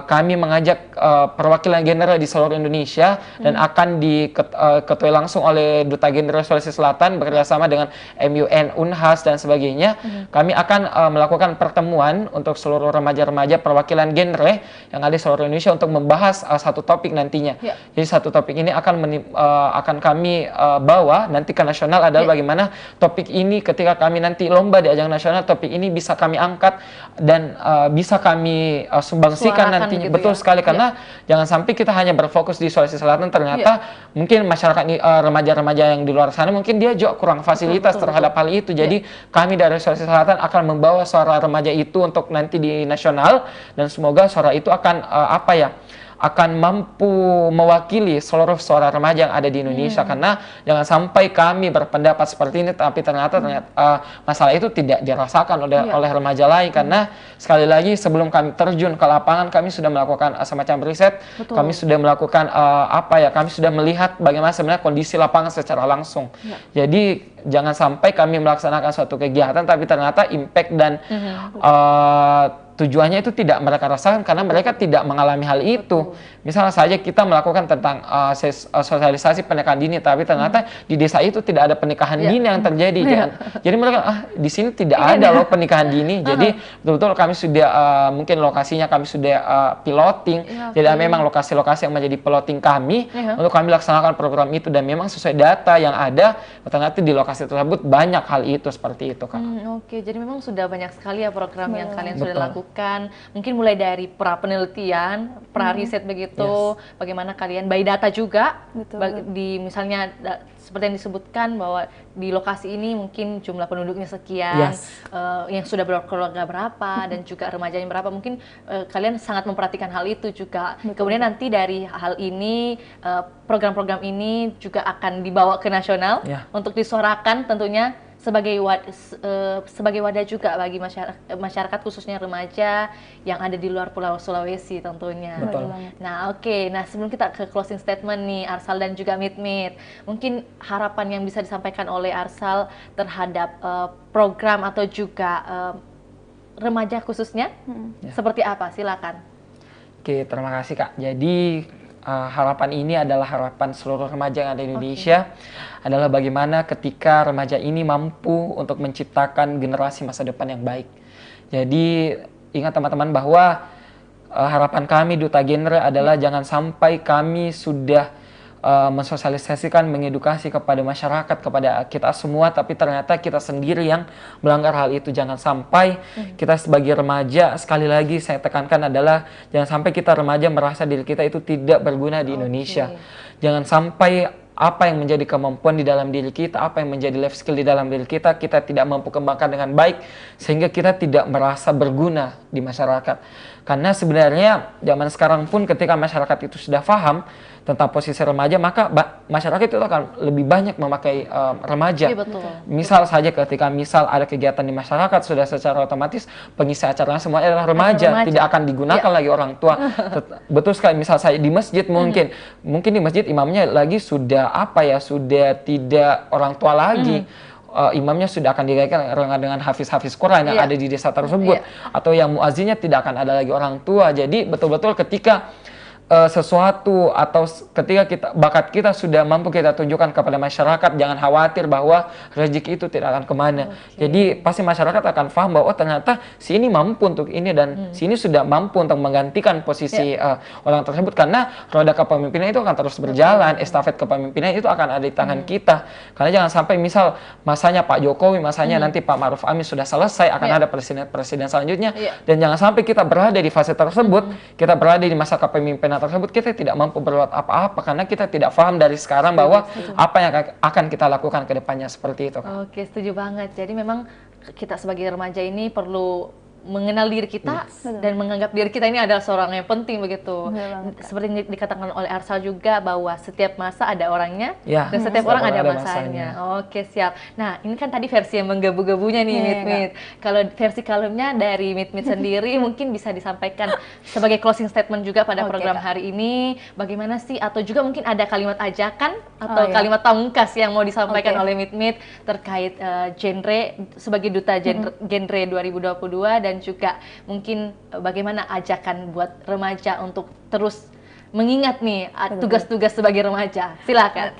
kami mengajak perwakilan genre di seluruh Indonesia dan akan diketuai langsung oleh Duta Genre Sulawesi Selatan bekerjasama dengan MUN, Unhas dan sebagainya. Kami akan melakukan pertemuan untuk seluruh remaja-remaja perwakilan genre yang ada di seluruh Indonesia untuk membahas satu topik nantinya. Jadi satu topik ini akan kami bawa nanti ke nasional adalah bagaimana topik ini ketika kami nanti lomba di ajang nasional, topik ini bisa kami angkat dan bisa kami sumbangsikan nantinya. Gitu betul sekali, karena jangan sampai kita hanya berfokus di Sulawesi Selatan, ternyata mungkin masyarakat remaja-remaja yang di luar sana mungkin dia juga kurang fasilitas terhadap hal itu. Jadi kami dari Sulawesi Selatan akan membawa suara remaja itu untuk nanti di nasional dan semoga suara itu akan mampu mewakili seluruh suara remaja yang ada di Indonesia. Karena jangan sampai kami berpendapat seperti ini tapi ternyata masalah itu tidak dirasakan oleh remaja lain. Karena sekali lagi sebelum kami terjun ke lapangan kami sudah melakukan semacam riset. Kami sudah melakukan kami sudah melihat bagaimana sebenarnya kondisi lapangan secara langsung. Jadi jangan sampai kami melaksanakan suatu kegiatan tapi ternyata impact dan tujuannya itu tidak mereka rasakan karena mereka tidak mengalami hal itu. Misalnya saja kita melakukan tentang sosialisasi pernikahan dini, tapi ternyata di desa itu tidak ada pernikahan dini yang terjadi. Jadi mereka di sini tidak ada loh pernikahan dini. Jadi betul-betul kami sudah mungkin lokasinya kami sudah piloting. Jadi memang lokasi-lokasi yang menjadi piloting kami untuk kami laksanakan program itu, dan memang sesuai data yang ada ternyata di lokasi tersebut banyak hal itu seperti itu, Kak. Oke, jadi memang sudah banyak sekali ya program yang kalian sudah lakukan. Mungkin mulai dari pra penelitian, pra riset begitu, bagaimana kalian by data juga, di misalnya seperti yang disebutkan bahwa di lokasi ini mungkin jumlah penduduknya sekian, yang sudah berkeluarga berapa, dan juga remajanya berapa. Mungkin kalian sangat memperhatikan hal itu juga. Kemudian nanti dari hal ini, program-program ini juga akan dibawa ke nasional untuk disuarakan tentunya sebagai wadah juga bagi masyarakat khususnya remaja yang ada di luar Pulau Sulawesi tentunya. Betul. Nah, nah sebelum kita ke closing statement nih Arsal dan juga Mit, mungkin harapan yang bisa disampaikan oleh Arsal terhadap program atau juga remaja khususnya seperti apa? Silakan. Oke, terima kasih, Kak. Jadi harapan ini adalah harapan seluruh remaja yang ada di Indonesia, adalah bagaimana ketika remaja ini mampu untuk menciptakan generasi masa depan yang baik. Jadi ingat teman-teman bahwa harapan kami Duta Genre adalah jangan sampai kami sudah mensosialisasikan, mengedukasi kepada masyarakat, kepada kita semua, tapi ternyata kita sendiri yang melanggar hal itu. Jangan sampai kita sebagai remaja, sekali lagi saya tekankan adalah jangan sampai kita remaja merasa diri kita itu tidak berguna di Indonesia. Jangan sampai apa yang menjadi kemampuan di dalam diri kita, apa yang menjadi life skill di dalam diri kita, kita tidak mampu kembangkan dengan baik, sehingga kita tidak merasa berguna di masyarakat. Karena sebenarnya zaman sekarang pun ketika masyarakat itu sudah paham tentang posisi remaja, maka masyarakat itu akan lebih banyak memakai remaja. Iya, betul. Misal saja ketika ada kegiatan di masyarakat, sudah secara otomatis pengisi acaranya semua adalah remaja. Tidak akan digunakan lagi orang tua. Betul sekali. Misal saya di masjid, mungkin di masjid imamnya lagi sudah sudah tidak orang tua lagi. Imamnya sudah akan digantikan dengan hafiz-hafiz Quran yang ada di desa tersebut, atau yang muazzinnya tidak akan ada lagi orang tua. Jadi betul-betul ketika sesuatu atau ketika bakat kita sudah mampu kita tunjukkan kepada masyarakat, jangan khawatir bahwa rezeki itu tidak akan kemana. Jadi pasti masyarakat akan paham bahwa ternyata si ini mampu untuk ini, dan si ini sudah mampu untuk menggantikan posisi orang tersebut, karena roda kepemimpinan itu akan terus berjalan, estafet kepemimpinan itu akan ada di tangan kita. Karena jangan sampai misal masanya Pak Jokowi, masanya nanti Pak Ma'ruf Amin sudah selesai, akan ada presiden selanjutnya, dan jangan sampai kita berada di fase tersebut, kita berada di masa kepemimpinan tersebut, kita tidak mampu berbuat apa-apa karena kita tidak paham dari sekarang bahwa apa yang akan kita lakukan ke depannya, seperti itu. Oke, setuju banget. Jadi memang kita sebagai remaja ini perlu mengenal diri kita dan menganggap diri kita ini adalah seorang yang penting begitu. Seperti yang dikatakan oleh Arsal juga bahwa setiap masa ada orangnya dan setiap orang ada masanya. Oke, siap. Nah, ini kan tadi versi yang menggebu-gebunya nih, Mit. Kalau versi kalemnya dari Mit sendiri mungkin bisa disampaikan sebagai closing statement juga pada program hari ini. Bagaimana sih, atau juga mungkin ada kalimat ajakan atau kalimat pamungkas yang mau disampaikan oleh Mit terkait genre sebagai Duta Genre 2022, dan juga mungkin bagaimana ajakan buat remaja untuk terus mengingat nih tugas-tugas sebagai remaja. Silakan.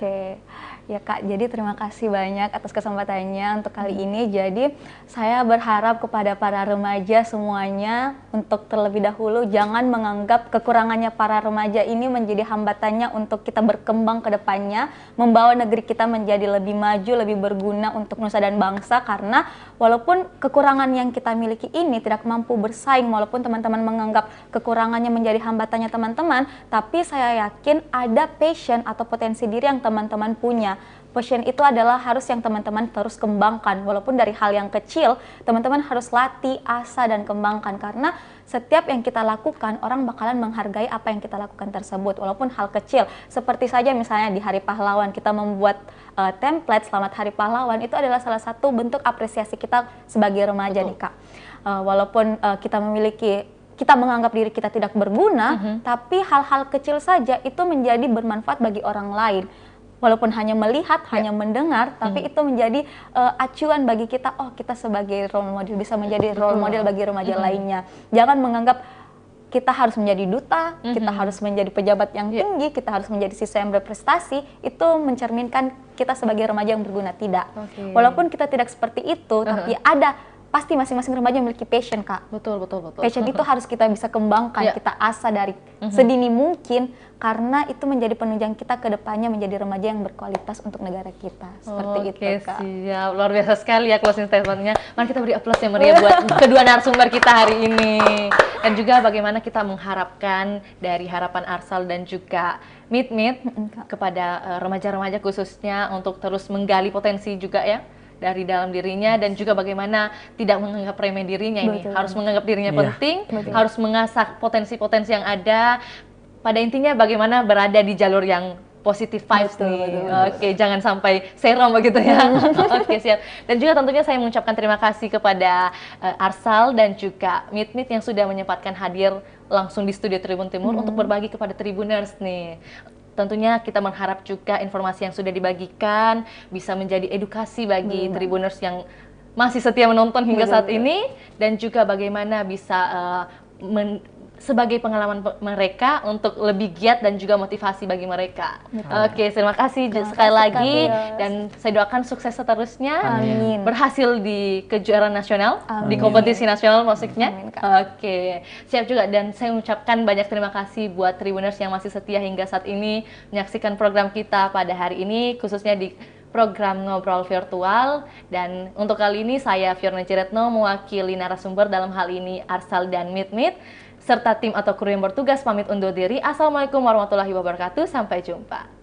Ya Kak, jadi terima kasih banyak atas kesempatannya untuk kali ini. Jadi saya berharap kepada para remaja semuanya untuk terlebih dahulu jangan menganggap kekurangannya para remaja ini menjadi hambatannya untuk kita berkembang ke depannya, membawa negeri kita menjadi lebih maju, lebih berguna untuk nusa dan bangsa. Karena walaupun kekurangan yang kita miliki ini tidak mampu bersaing, walaupun teman-teman menganggap kekurangannya menjadi hambatannya teman-teman, tapi saya yakin ada passion atau potensi diri yang teman-teman punya. Passion itu adalah harus yang teman-teman terus kembangkan, walaupun dari hal yang kecil teman-teman harus latih, asah, dan kembangkan, karena setiap yang kita lakukan orang bakalan menghargai apa yang kita lakukan tersebut, walaupun hal kecil. Seperti saja misalnya di Hari Pahlawan kita membuat template Selamat Hari Pahlawan, itu adalah salah satu bentuk apresiasi kita sebagai remaja nih Kak. Walaupun kita menganggap diri kita tidak berguna, tapi hal-hal kecil saja itu menjadi bermanfaat bagi orang lain. walaupun hanya melihat, hanya mendengar, tapi itu menjadi acuan bagi kita, oh kita sebagai role model bisa menjadi role model bagi remaja lainnya. Jangan menganggap kita harus menjadi duta, kita harus menjadi pejabat yang tinggi, kita harus menjadi siswa yang berprestasi, itu mencerminkan kita sebagai remaja yang berguna, tidak. Walaupun kita tidak seperti itu, tapi ada, pasti masing-masing remaja memiliki passion, Kak. Betul. Passion itu harus kita bisa kembangkan, kita asah dari sedini mungkin, karena itu menjadi penunjang kita ke depannya menjadi remaja yang berkualitas untuk negara kita. Seperti itu, Kak. Siap. Luar biasa sekali ya closing statement-nya. Mari kita beri aplaus yang meriah buat kedua narasumber kita hari ini. Dan juga bagaimana kita mengharapkan dari harapan Arsal dan juga Meet kepada remaja-remaja khususnya untuk terus menggali potensi juga ya dari dalam dirinya, dan juga bagaimana tidak menganggap remeh dirinya ini. Harus menganggap dirinya penting, harus mengasah potensi-potensi yang ada. Pada intinya bagaimana berada di jalur yang positive vibes nih. Oke, jangan sampai serem begitu ya. Oke, siap. Dan juga tentunya saya mengucapkan terima kasih kepada Arsal dan juga Meet yang sudah menyempatkan hadir langsung di studio Tribun Timur untuk berbagi kepada Tribuners nih. Tentunya kita mengharap juga informasi yang sudah dibagikan bisa menjadi edukasi bagi Tribuners yang masih setia menonton hingga saat ini, dan juga bagaimana bisa sebagai pengalaman mereka untuk lebih giat dan juga motivasi bagi mereka. Oke, terima kasih sekali lagi, dan saya doakan sukses seterusnya. Amin. Berhasil di kejuaraan nasional, di kompetisi nasional maksudnya. Oke, siap juga, dan saya mengucapkan banyak terima kasih buat Tribuners yang masih setia hingga saat ini menyaksikan program kita pada hari ini, khususnya di program Ngobrol Virtual. Dan untuk kali ini saya Fiorna Ciretno mewakili narasumber dalam hal ini Arsal dan Meet serta tim atau kru yang bertugas pamit undur diri. Assalamualaikum warahmatullahi wabarakatuh. Sampai jumpa.